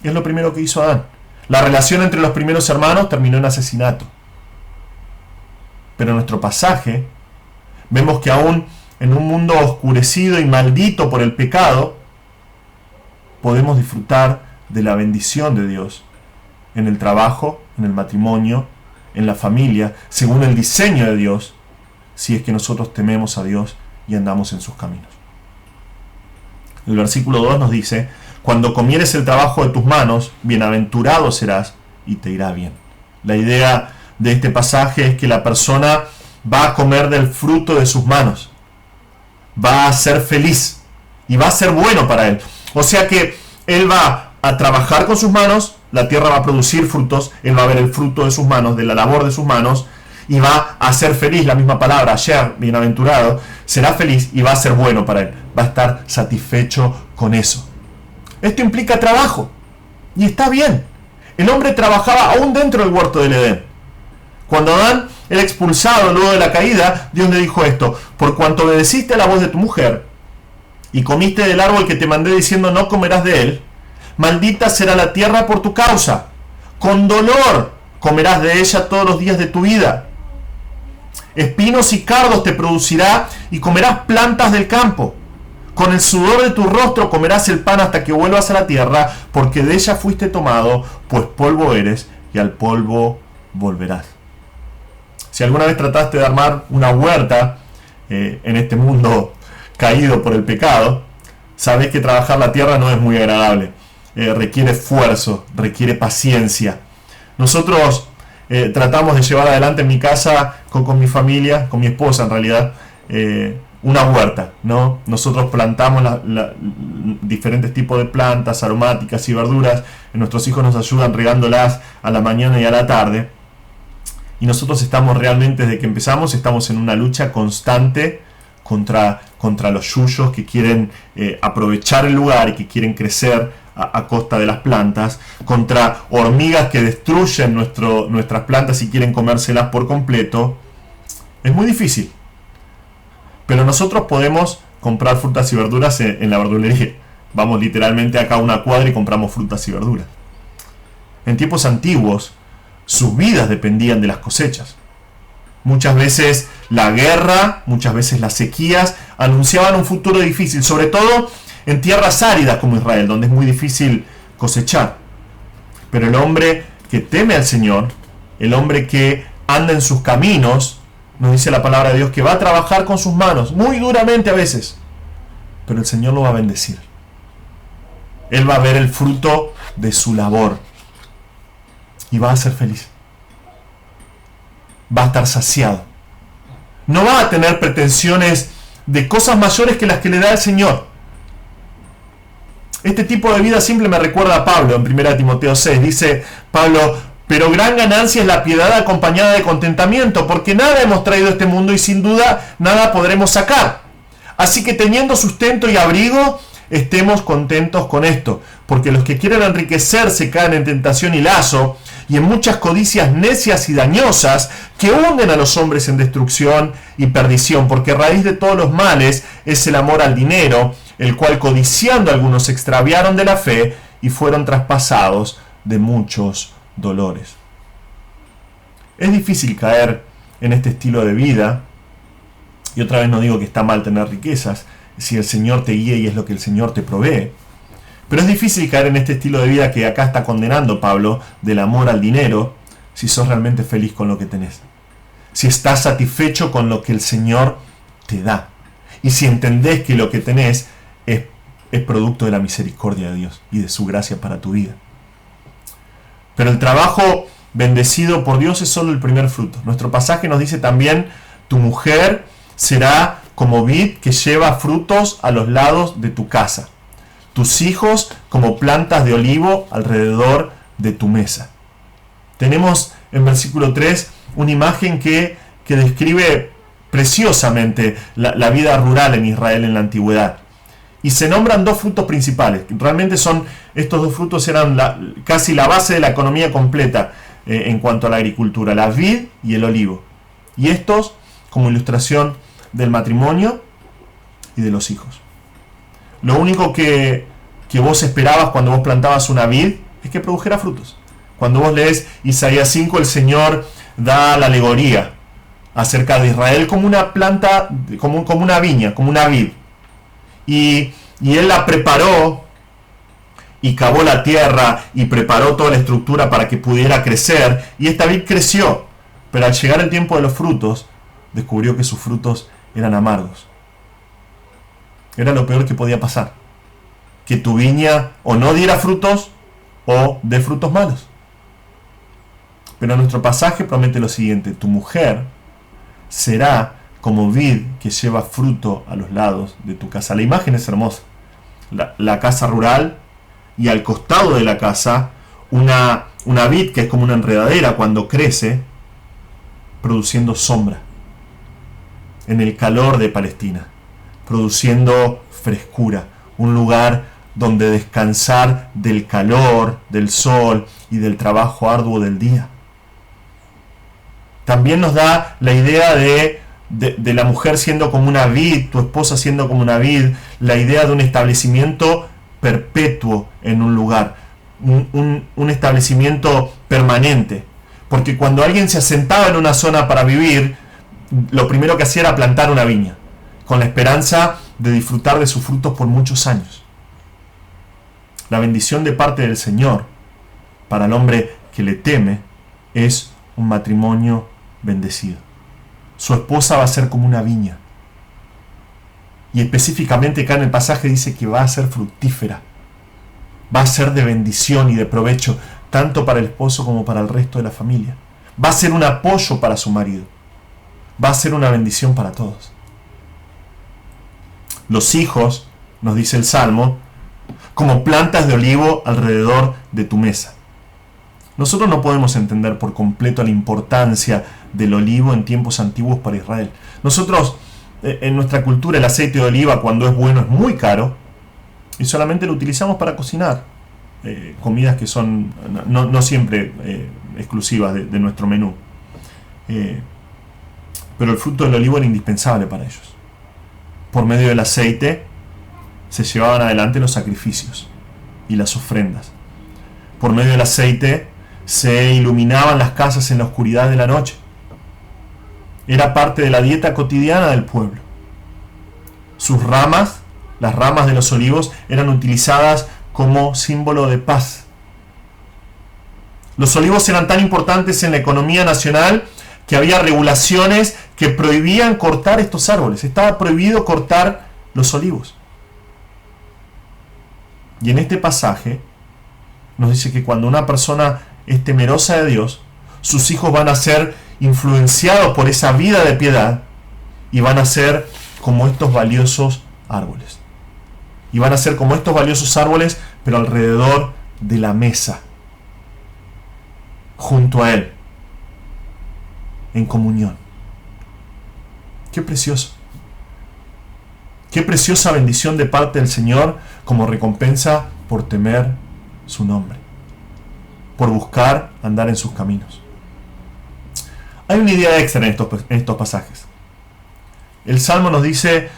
Es lo primero que hizo Adán. La relación entre los primeros hermanos terminó en asesinato. Pero en nuestro pasaje vemos que aún en un mundo oscurecido y maldito por el pecado, podemos disfrutar de la bendición de Dios en el trabajo, en el matrimonio, en la familia, según el diseño de Dios, si es que nosotros tememos a Dios y andamos en sus caminos. El versículo 2 nos dice: cuando comieres el trabajo de tus manos, bienaventurado serás y te irá bien. La idea de este pasaje es que la persona va a comer del fruto de sus manos, va a ser feliz y va a ser bueno para él. O sea que él va a trabajar con sus manos, la tierra va a producir frutos, él va a ver el fruto de sus manos, de la labor de sus manos, y va a ser feliz, la misma palabra, ayer, bienaventurado, será feliz y va a ser bueno para él, va a estar satisfecho con eso. Esto implica trabajo, y está bien. El hombre trabajaba aún dentro del huerto del Edén. Cuando Adán era expulsado luego de la caída, Dios le dijo esto: por cuanto obedeciste a la voz de tu mujer, y comiste del árbol que te mandé diciendo no comerás de él, maldita será la tierra por tu causa. Con dolor comerás de ella todos los días de tu vida. Espinos y cardos te producirá y comerás plantas del campo. Con el sudor de tu rostro comerás el pan hasta que vuelvas a la tierra, porque de ella fuiste tomado, pues polvo eres y al polvo volverás. Si alguna vez trataste de armar una huerta en este mundo caído por el pecado, sabes que trabajar la tierra no es muy agradable. Requiere esfuerzo, requiere paciencia. Nosotros tratamos de llevar adelante en mi casa, con mi familia, con mi esposa en realidad, una huerta, ¿no? Nosotros plantamos diferentes tipos de plantas aromáticas y verduras. Nuestros hijos nos ayudan regándolas a la mañana y a la tarde. Y nosotros estamos realmente, desde que empezamos, estamos en una lucha constante contra los yuyos que quieren aprovechar el lugar y que quieren crecer a costa de las plantas, contra hormigas que destruyen nuestras plantas y quieren comérselas por completo. Es muy difícil. Pero nosotros podemos comprar frutas y verduras en la verdulería. Vamos literalmente acá a una cuadra y compramos frutas y verduras. En tiempos antiguos, sus vidas dependían de las cosechas. Muchas veces la guerra, muchas veces las sequías anunciaban un futuro difícil, sobre todo en tierras áridas como Israel, donde es muy difícil cosechar. Pero el hombre que teme al Señor, el hombre que anda en sus caminos, nos dice la palabra de Dios que va a trabajar con sus manos, muy duramente a veces, pero el Señor lo va a bendecir. Él va a ver el fruto de su labor y va a ser feliz. Va a estar saciado. No va a tener pretensiones de cosas mayores que las que le da el Señor. Este tipo de vida simple me recuerda a Pablo en 1 Timoteo 6. Dice Pablo: pero gran ganancia es la piedad acompañada de contentamiento, porque nada hemos traído a este mundo y sin duda nada podremos sacar. Así que teniendo sustento y abrigo, estemos contentos con esto, porque los que quieren enriquecerse caen en tentación y lazo, y en muchas codicias necias y dañosas que hunden a los hombres en destrucción y perdición, porque raíz de todos los males es el amor al dinero, el cual codiciando algunos se extraviaron de la fe y fueron traspasados de muchos dolores. Es difícil caer en este estilo de vida, y otra vez no digo que está mal tener riquezas, si el Señor te guía y es lo que el Señor te provee. Pero es difícil caer en este estilo de vida que acá está condenando Pablo, del amor al dinero, si sos realmente feliz con lo que tenés. Si estás satisfecho con lo que el Señor te da. Y si entendés que lo que tenés es producto de la misericordia de Dios y de su gracia para tu vida. Pero el trabajo bendecido por Dios es solo el primer fruto. Nuestro pasaje nos dice también: tu mujer será como vid que lleva frutos a los lados de tu casa. Tus hijos como plantas de olivo alrededor de tu mesa. Tenemos en versículo 3 una imagen que describe preciosamente la vida rural en Israel en la antigüedad. Y se nombran dos frutos principales. Realmente estos dos frutos eran casi la base de la economía completa en cuanto a la agricultura: la vid y el olivo. Y estos como ilustración del matrimonio y de los hijos. Lo único que vos esperabas cuando vos plantabas una vid es que produjera frutos. Cuando vos lees Isaías 5, el Señor da la alegoría acerca de Israel como una planta, como una viña, como una vid. Y Él la preparó y cavó la tierra y preparó toda la estructura para que pudiera crecer. Y esta vid creció, pero al llegar el tiempo de los frutos, descubrió que sus frutos eran amargos. Era lo peor que podía pasar: que tu viña o no diera frutos o dé frutos malos. Pero nuestro pasaje promete lo siguiente: tu mujer será como vid que lleva fruto a los lados de tu casa. La imagen es hermosa. La casa rural, y al costado de la casa una vid que es como una enredadera cuando crece, produciendo sombra en el calor de Palestina, produciendo frescura, un lugar donde descansar del calor, del sol y del trabajo arduo del día. También nos da la idea de la mujer siendo como una vid, tu esposa siendo como una vid, la idea de un establecimiento perpetuo en un lugar, un establecimiento permanente. Porque cuando alguien se asentaba en una zona para vivir, lo primero que hacía era plantar una viña, con la esperanza de disfrutar de sus frutos por muchos años. La bendición de parte del Señor para el hombre que le teme es un matrimonio bendecido. Su esposa va a ser como una viña. Y específicamente acá en el pasaje dice que va a ser fructífera. Va a ser de bendición y de provecho, tanto para el esposo como para el resto de la familia. Va a ser un apoyo para su marido. Va a ser una bendición para todos. Los hijos, nos dice el Salmo, como plantas de olivo alrededor de tu mesa. Nosotros no podemos entender por completo la importancia del olivo en tiempos antiguos para Israel. Nosotros, en nuestra cultura, el aceite de oliva, cuando es bueno, es muy caro y solamente lo utilizamos para cocinar. Comidas que son no siempre exclusivas de nuestro menú. Pero el fruto del olivo era indispensable para ellos. Por medio del aceite se llevaban adelante los sacrificios y las ofrendas. Por medio del aceite se iluminaban las casas en la oscuridad de la noche. Era parte de la dieta cotidiana del pueblo. Sus ramas, las ramas de los olivos, eran utilizadas como símbolo de paz. Los olivos eran tan importantes en la economía nacional que había regulaciones que prohibían cortar estos árboles. Estaba prohibido cortar los olivos. Y en este pasaje nos dice que cuando una persona es temerosa de Dios, sus hijos van a ser influenciados por esa vida de piedad y van a ser como estos valiosos árboles. Y van a ser como estos valiosos árboles, pero alrededor de la mesa, junto a Él, en comunión. ¡Qué precioso! ¡Qué preciosa bendición de parte del Señor como recompensa por temer su nombre, por buscar andar en sus caminos! Hay una idea extra en estos pasajes. El Salmo nos dice: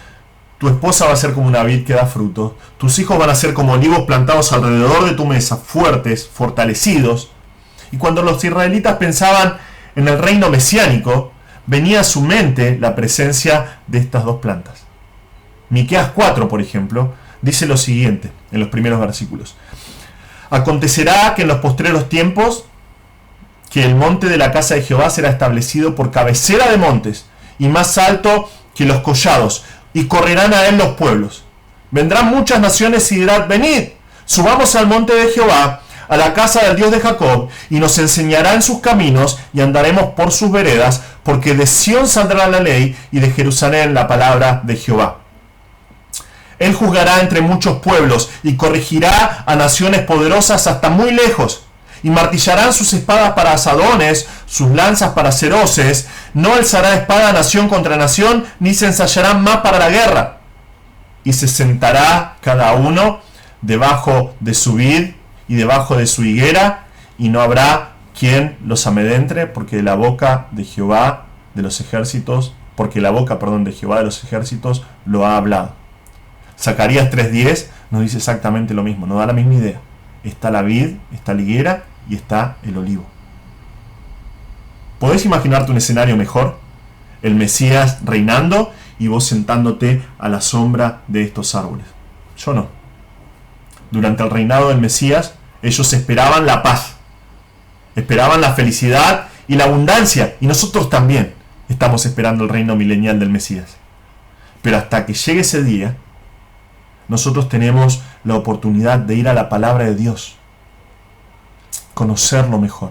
tu esposa va a ser como una vid que da fruto, tus hijos van a ser como olivos plantados alrededor de tu mesa, fuertes, fortalecidos. Y cuando los israelitas pensaban en el reino mesiánico, venía a su mente la presencia de estas dos plantas. Miqueas 4, por ejemplo, dice lo siguiente en los primeros versículos: acontecerá que en los postreros tiempos que el monte de la casa de Jehová será establecido por cabecera de montes y más alto que los collados, y correrán a él los pueblos. Vendrán muchas naciones y dirán: venid, subamos al monte de Jehová, a la casa del Dios de Jacob, y nos enseñará en sus caminos y andaremos por sus veredas, porque de Sión saldrá la ley y de Jerusalén la palabra de Jehová. Él juzgará entre muchos pueblos y corregirá a naciones poderosas hasta muy lejos. Y martillarán sus espadas para asadones, sus lanzas para hacer hoces. No alzará espada nación contra nación, ni se ensayarán más para la guerra. Y se sentará cada uno debajo de su vid y debajo de su higuera, y no habrá quien los amedrente, porque la boca de Jehová de los ejércitos, de Jehová de los ejércitos lo ha hablado. Zacarías 3:10 nos dice exactamente lo mismo, nos da la misma idea. Está la vid, está la higuera y está el olivo. ¿Podés imaginarte un escenario mejor? El Mesías reinando y vos sentándote a la sombra de estos árboles. Yo no. Durante el reinado del Mesías, ellos esperaban la paz, esperaban la felicidad y la abundancia, y nosotros también estamos esperando el reino milenial del Mesías. Pero hasta que llegue ese día, nosotros tenemos la oportunidad de ir a la palabra de Dios, conocerlo mejor,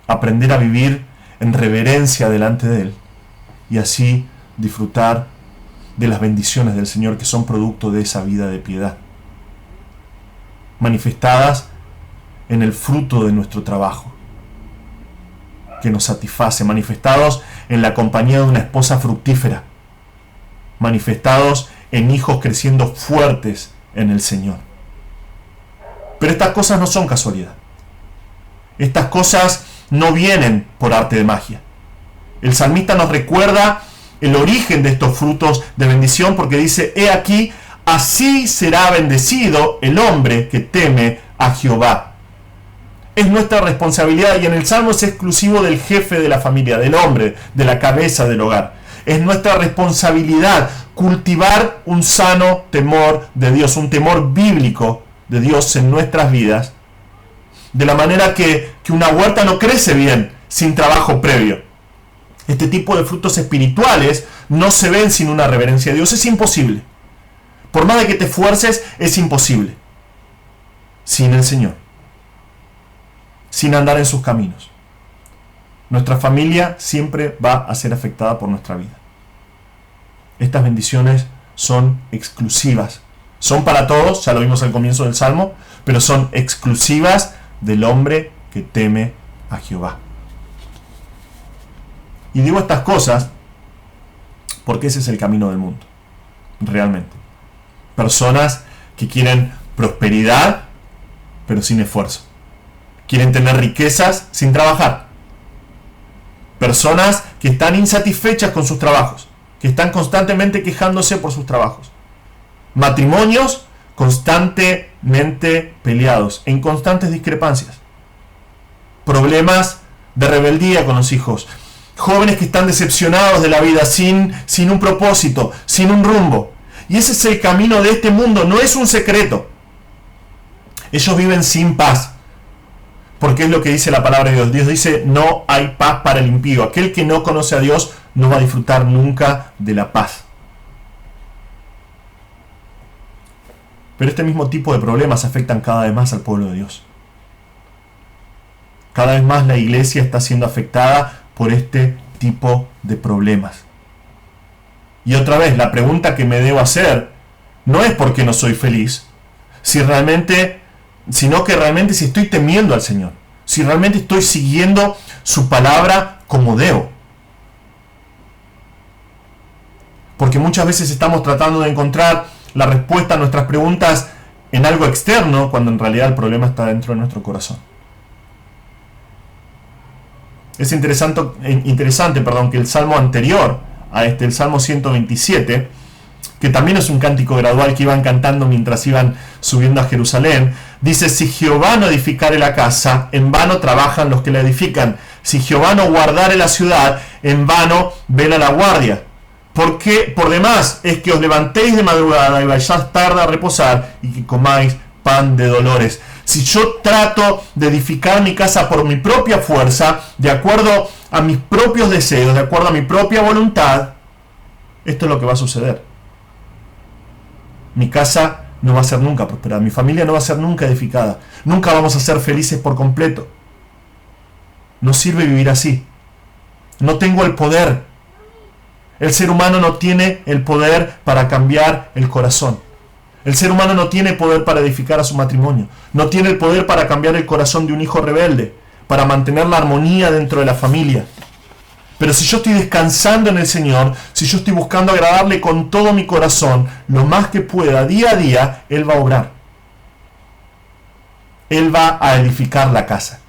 aprender a vivir en reverencia delante de Él y así disfrutar de las bendiciones del Señor que son producto de esa vida de piedad, manifestadas en el fruto de nuestro trabajo. que nos satisface, manifestados en la compañía de una esposa fructífera, manifestados en hijos creciendo fuertes en el Señor. Pero estas cosas no son casualidad. Estas cosas no vienen por arte de magia. El salmista nos recuerda el origen de estos frutos de bendición porque dice: he aquí, así será bendecido el hombre que teme a Jehová. Es nuestra responsabilidad, y en el Salmo es exclusivo del jefe de la familia, del hombre, de la cabeza del hogar. Es nuestra responsabilidad cultivar un sano temor de Dios, un temor bíblico de Dios en nuestras vidas, de la manera que una huerta no crece bien sin trabajo previo. Este tipo de frutos espirituales no se ven sin una reverencia a Dios. Es imposible. Por más de que te esfuerces, es imposible. Sin el Señor. Sin andar en sus caminos. Nuestra familia siempre va a ser afectada por nuestra vida. Estas bendiciones son exclusivas. Son para todos, ya lo vimos al comienzo del Salmo, pero son exclusivas del hombre que teme a Jehová. Y digo estas cosas porque ese es el camino del mundo, realmente. Personas que quieren prosperidad, pero sin esfuerzo. Quieren tener riquezas sin trabajar. Personas que están insatisfechas con sus trabajos, que están constantemente quejándose por sus trabajos. Matrimonios constantemente peleados, en constantes discrepancias. Problemas de rebeldía con los hijos. Jóvenes que están decepcionados de la vida, sin un propósito, sin un rumbo. Y ese es el camino de este mundo, no es un secreto. Ellos viven sin paz. Porque es lo que dice la palabra de Dios. Dios dice: no hay paz para el impío. Aquel que no conoce a Dios no va a disfrutar nunca de la paz. Pero este mismo tipo de problemas afectan cada vez más al pueblo de Dios. Cada vez más la iglesia está siendo afectada por este tipo de problemas. Y otra vez, la pregunta que me debo hacer no es por qué no soy feliz, sino que realmente si estoy temiendo al Señor, si realmente estoy siguiendo su palabra como debo. Porque muchas veces estamos tratando de encontrar la respuesta a nuestras preguntas en algo externo, cuando en realidad el problema está dentro de nuestro corazón. Es interesante, que el salmo anterior a este, el Salmo 127, que también es un cántico gradual que iban cantando mientras iban subiendo a Jerusalén, dice: si Jehová no edificare la casa, en vano trabajan los que la edifican. Si Jehová no guardare la ciudad, en vano vela la guardia. Porque por demás es que os levantéis de madrugada y vayáis tarde a reposar, y que comáis pan de dolores. Si yo trato de edificar mi casa por mi propia fuerza, de acuerdo a mis propios deseos, de acuerdo a mi propia voluntad, esto es lo que va a suceder. Mi casa no va a ser nunca prosperada, mi familia no va a ser nunca edificada, nunca vamos a ser felices por completo. No sirve vivir así. No tengo el poder. El ser humano no tiene el poder para cambiar el corazón. El ser humano no tiene poder para edificar a su matrimonio. No tiene el poder para cambiar el corazón de un hijo rebelde, para mantener la armonía dentro de la familia. Pero si yo estoy descansando en el Señor, si yo estoy buscando agradarle con todo mi corazón, lo más que pueda, día a día, Él va a obrar. Él va a edificar la casa.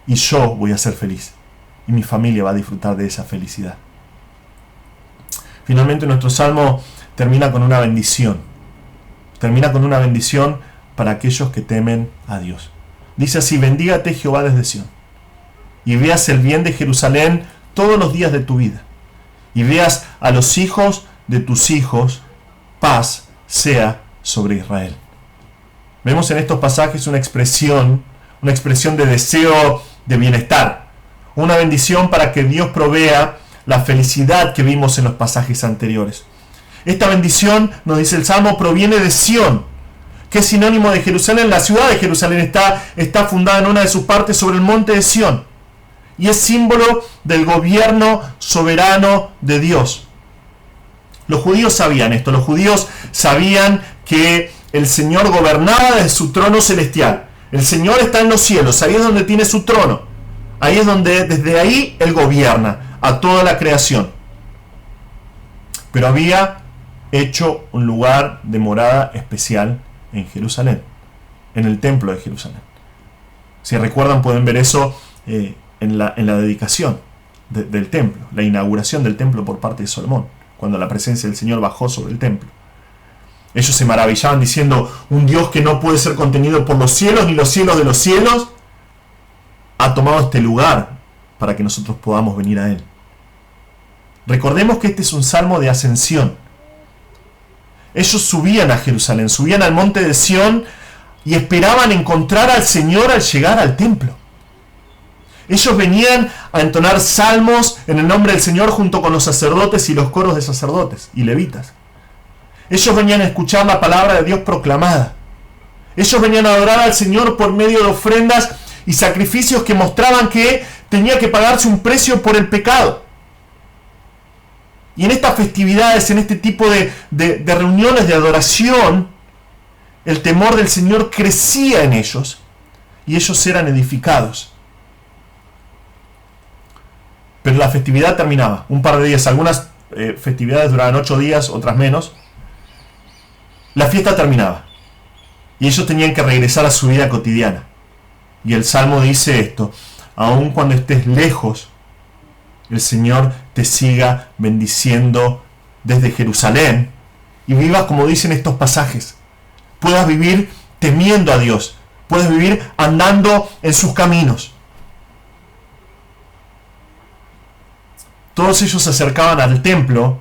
Y yo voy a ser feliz. Y mi familia va a disfrutar de esa felicidad. Finalmente nuestro salmo termina con una bendición. Termina con una bendición para aquellos que temen a Dios. Dice así: bendígate Jehová desde Sión, y veas el bien de Jerusalén todos los días de tu vida, y veas a los hijos de tus hijos, paz sea sobre Israel. Vemos en estos pasajes una expresión de deseo de bienestar, una bendición para que Dios provea la felicidad que vimos en los pasajes anteriores. Esta bendición, nos dice el Salmo, proviene de Sión, que es sinónimo de Jerusalén. La ciudad de Jerusalén está fundada en una de sus partes sobre el monte de Sión, y es símbolo del gobierno soberano de Dios. Los judíos sabían esto, los judíos sabían que el Señor gobernaba desde su trono celestial. El Señor está en los cielos, ahí es donde tiene su trono. Ahí es donde, desde ahí, Él gobierna a toda la creación. Pero había hecho un lugar de morada especial en Jerusalén, en el templo de Jerusalén. Si recuerdan, pueden ver eso en la dedicación del templo, la inauguración del templo por parte de Salomón, cuando la presencia del Señor bajó sobre el templo. Ellos se maravillaban diciendo, un Dios que no puede ser contenido por los cielos ni los cielos de los cielos, ha tomado este lugar para que nosotros podamos venir a Él. Recordemos que este es un salmo de ascensión. Ellos subían a Jerusalén, subían al monte de Sión y esperaban encontrar al Señor al llegar al templo. Ellos venían a entonar salmos en el nombre del Señor junto con los sacerdotes y los coros de sacerdotes y levitas. Ellos venían a escuchar la palabra de Dios proclamada. Ellos venían a adorar al Señor por medio de ofrendas y sacrificios que mostraban que tenía que pagarse un precio por el pecado. Y en estas festividades, en este tipo de reuniones de adoración, el temor del Señor crecía en ellos y ellos eran edificados. Pero la festividad terminaba, un par de días. Algunas festividades duraban 8 días, otras menos. La fiesta terminaba y ellos tenían que regresar a su vida cotidiana. Y el Salmo dice esto: aun cuando estés lejos, el Señor te siga bendiciendo desde Jerusalén y vivas como dicen estos pasajes. Puedas vivir temiendo a Dios, puedes vivir andando en sus caminos. Todos ellos se acercaban al templo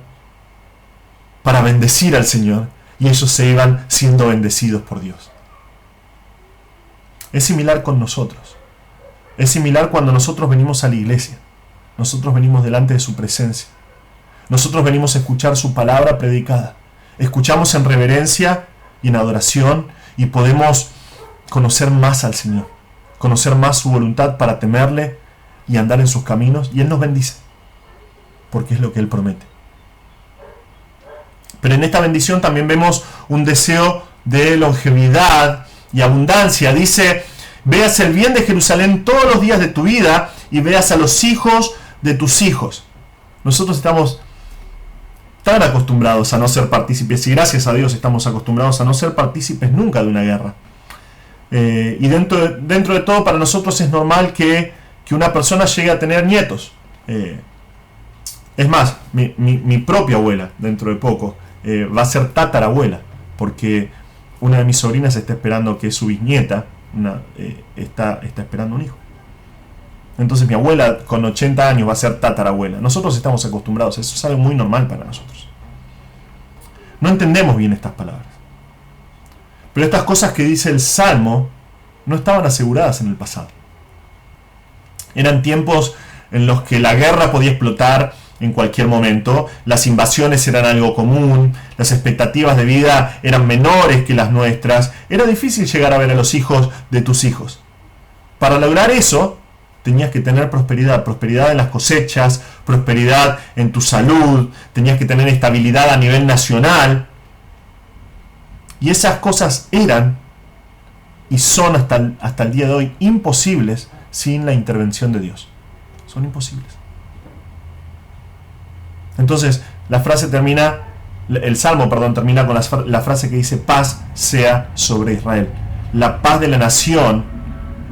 para bendecir al Señor y ellos se iban siendo bendecidos por Dios. Es similar con nosotros. Es similar cuando nosotros venimos a la iglesia. Nosotros venimos delante de su presencia. Nosotros venimos a escuchar su palabra predicada. Escuchamos en reverencia y en adoración y podemos conocer más al Señor, conocer más su voluntad para temerle y andar en sus caminos, y Él nos bendice, porque es lo que Él promete. Pero en esta bendición también vemos un deseo de longevidad y abundancia. Dice: veas el bien de Jerusalén todos los días de tu vida y veas a los hijos de tus hijos. Nosotros estamos tan acostumbrados a no ser partícipes, y gracias a Dios estamos acostumbrados a no ser partícipes nunca de una guerra. Y dentro de todo, para nosotros es normal que una persona llegue a tener nietos. Es más, mi propia abuela, dentro de poco, va a ser tatarabuela, porque una de mis sobrinas está esperando que su bisnieta está esperando un hijo. Entonces mi abuela con 80 años va a ser tatarabuela. Nosotros estamos acostumbrados, eso es algo muy normal para nosotros. No entendemos bien estas palabras. Pero estas cosas que dice el Salmo no estaban aseguradas en el pasado. Eran tiempos en los que la guerra podía explotar en cualquier momento, las invasiones eran algo común, las expectativas de vida eran menores que las nuestras, era difícil llegar a ver a los hijos de tus hijos. Para lograr eso, tenías que tener prosperidad en las cosechas, prosperidad en tu salud, tenías que tener estabilidad a nivel nacional. Y esas cosas eran y son hasta el día de hoy imposibles sin la intervención de Dios. Son imposibles. Entonces, el Salmo termina con la frase que dice: paz sea sobre Israel. La paz de la nación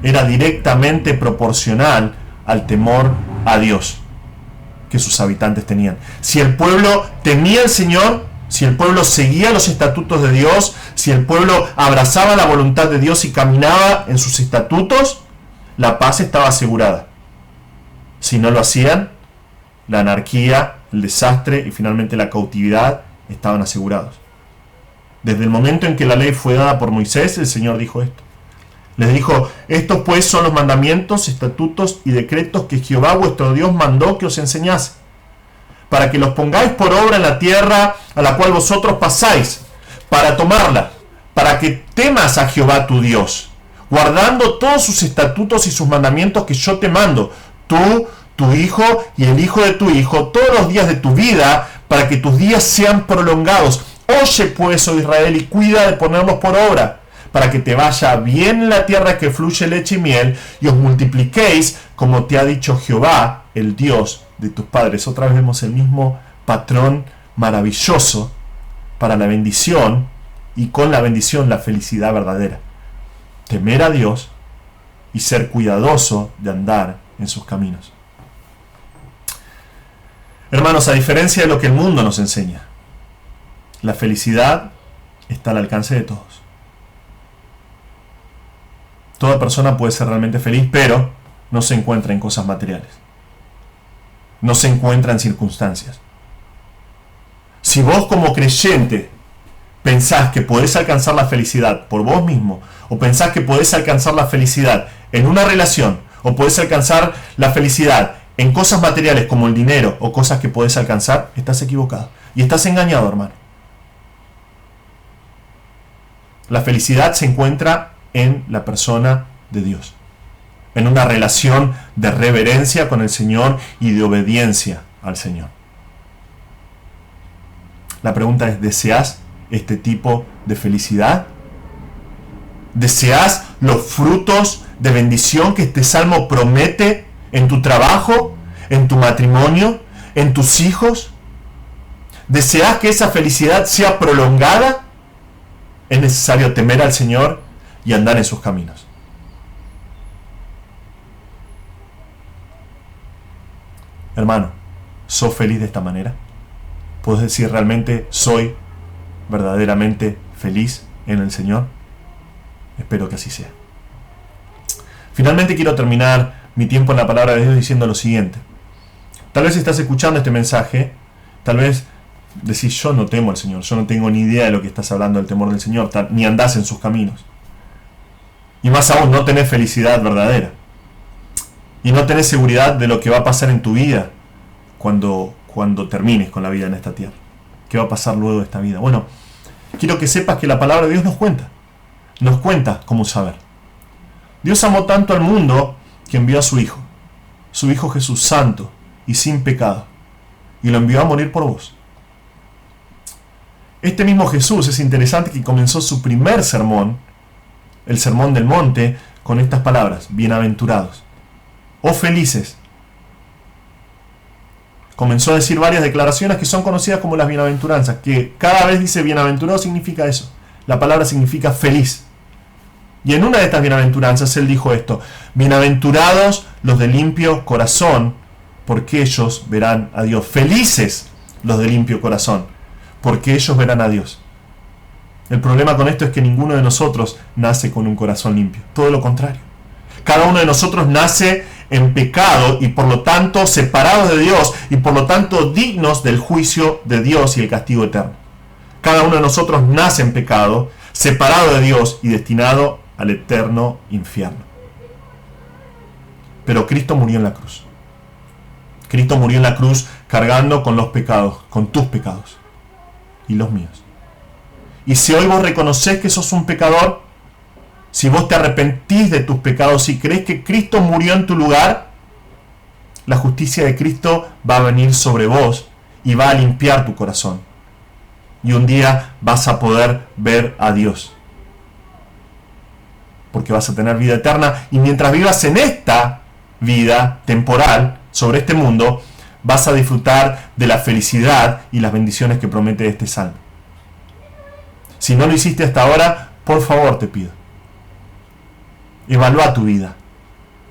era directamente proporcional al temor a Dios que sus habitantes tenían. Si el pueblo temía al Señor, si el pueblo seguía los estatutos de Dios, si el pueblo abrazaba la voluntad de Dios y caminaba en sus estatutos, la paz estaba asegurada. Si no lo hacían, la anarquía, el desastre y finalmente la cautividad estaban asegurados. Desde el momento en que la ley fue dada por Moisés, el Señor dijo esto. Les dijo: estos pues son los mandamientos, estatutos y decretos que Jehová vuestro Dios mandó que os enseñase, para que los pongáis por obra en la tierra a la cual vosotros pasáis, para tomarla, para que temas a Jehová tu Dios, guardando todos sus estatutos y sus mandamientos que yo te mando, tú, tu hijo y el hijo de tu hijo, todos los días de tu vida, para que tus días sean prolongados. Oye pues, oh Israel, y cuida de ponerlos por obra, para que te vaya bien en la tierra que fluye leche y miel, y os multipliquéis, como te ha dicho Jehová, el Dios de tus padres. Otra vez vemos el mismo patrón maravilloso para la bendición, y con la bendición la felicidad verdadera. Temer a Dios y ser cuidadoso de andar en sus caminos. Hermanos, a diferencia de lo que el mundo nos enseña, la felicidad está al alcance de todos. Toda persona puede ser realmente feliz, pero no se encuentra en cosas materiales. No se encuentra en circunstancias. Si vos como creyente pensás que podés alcanzar la felicidad por vos mismo, o pensás que podés alcanzar la felicidad en una relación, o podés alcanzar la felicidad en cosas materiales como el dinero o cosas que podés alcanzar, estás equivocado. Y estás engañado, hermano. La felicidad se encuentra en la persona de Dios, en una relación de reverencia con el Señor y de obediencia al Señor. La pregunta es, ¿deseas este tipo de felicidad? ¿Deseas los frutos de bendición que este salmo promete en tu trabajo, en tu matrimonio, en tus hijos? ¿Deseas que esa felicidad sea prolongada? Es necesario temer al Señor y andar en sus caminos. Hermano, ¿sos feliz de esta manera? ¿Puedes decir realmente soy verdaderamente feliz en el Señor? Espero que así sea. Finalmente quiero terminar mi tiempo en la palabra de Dios diciendo lo siguiente. Tal vez estás escuchando este mensaje, tal vez decís, yo no temo al Señor, yo no tengo ni idea de lo que estás hablando del temor del Señor, ni andás en sus caminos. Y más aún, no tenés felicidad verdadera. Y no tenés seguridad de lo que va a pasar en tu vida cuando termines con la vida en esta tierra. ¿Qué va a pasar luego de esta vida? Bueno, quiero que sepas que la palabra de Dios nos cuenta cómo saber. Dios amó tanto al mundo que envió a su Hijo Jesús santo y sin pecado, y lo envió a morir por vos. Este mismo Jesús, es interesante que comenzó su primer sermón, el Sermón del Monte, con estas palabras: bienaventurados o felices. Comenzó a decir varias declaraciones que son conocidas como las bienaventuranzas, que cada vez dice bienaventurado significa eso. La palabra significa feliz. Y en una de estas bienaventuranzas él dijo esto: bienaventurados los de limpio corazón, porque ellos verán a Dios. Felices los de limpio corazón, porque ellos verán a Dios. El problema con esto es que ninguno de nosotros nace con un corazón limpio. Todo lo contrario. Cada uno de nosotros nace en pecado y por lo tanto separados de Dios y por lo tanto dignos del juicio de Dios y el castigo eterno. Cada uno de nosotros nace en pecado, separado de Dios y destinado al eterno infierno. Pero Cristo murió en la cruz. Cristo murió en la cruz cargando con los pecados, con tus pecados y los míos. Y si hoy vos reconocés que sos un pecador, si vos te arrepentís de tus pecados y crees que Cristo murió en tu lugar, la justicia de Cristo va a venir sobre vos y va a limpiar tu corazón. Y un día vas a poder ver a Dios. Porque vas a tener vida eterna, y mientras vivas en esta vida temporal sobre este mundo, vas a disfrutar de la felicidad y las bendiciones que promete este salmo. Si no lo hiciste hasta ahora, por favor te pido, evalúa tu vida.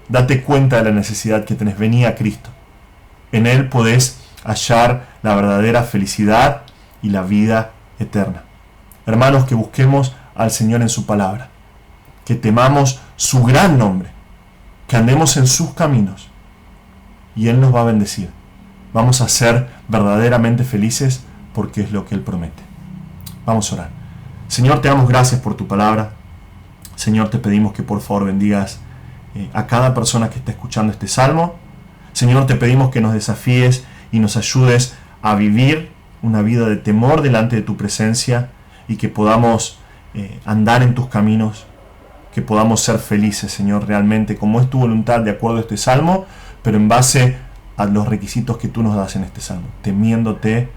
Date cuenta de la necesidad que tenés. Vení a Cristo. En Él podés hallar la verdadera felicidad y la vida eterna. Hermanos, que busquemos al Señor en su palabra. Que temamos su gran nombre. Que andemos en sus caminos. Y Él nos va a bendecir. Vamos a ser verdaderamente felices porque es lo que Él promete. Vamos a orar. Señor, te damos gracias por tu palabra. Señor, te pedimos que por favor bendigas a cada persona que está escuchando este salmo. Señor, te pedimos que nos desafíes y nos ayudes a vivir una vida de temor delante de tu presencia y que podamos andar en tus caminos, que podamos ser felices, Señor, realmente como es tu voluntad de acuerdo a este salmo, pero en base a los requisitos que tú nos das en este salmo, temiéndote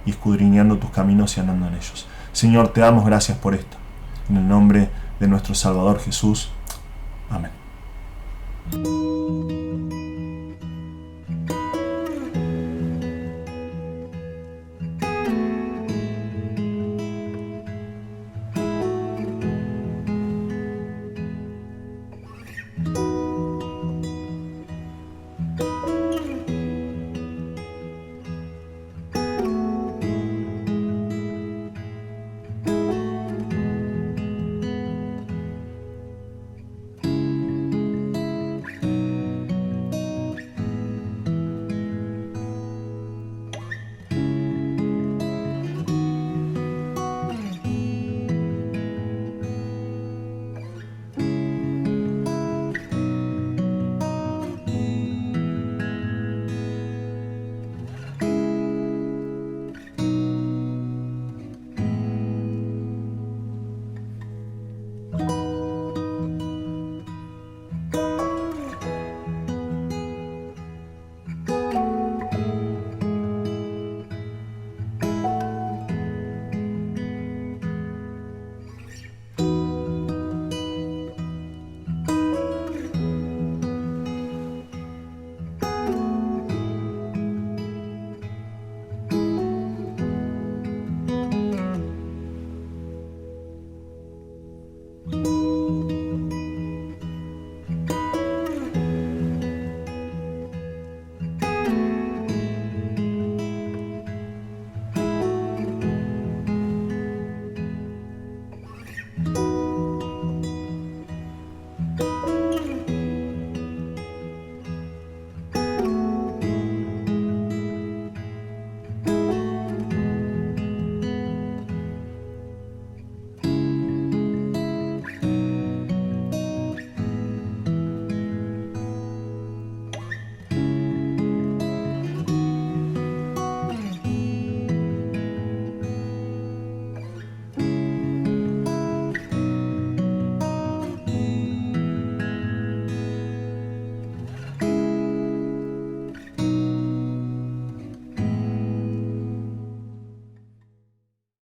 y escudriñando tus caminos y andando en ellos. Señor, te damos gracias por esto. En el nombre de nuestro Salvador Jesús. Amén.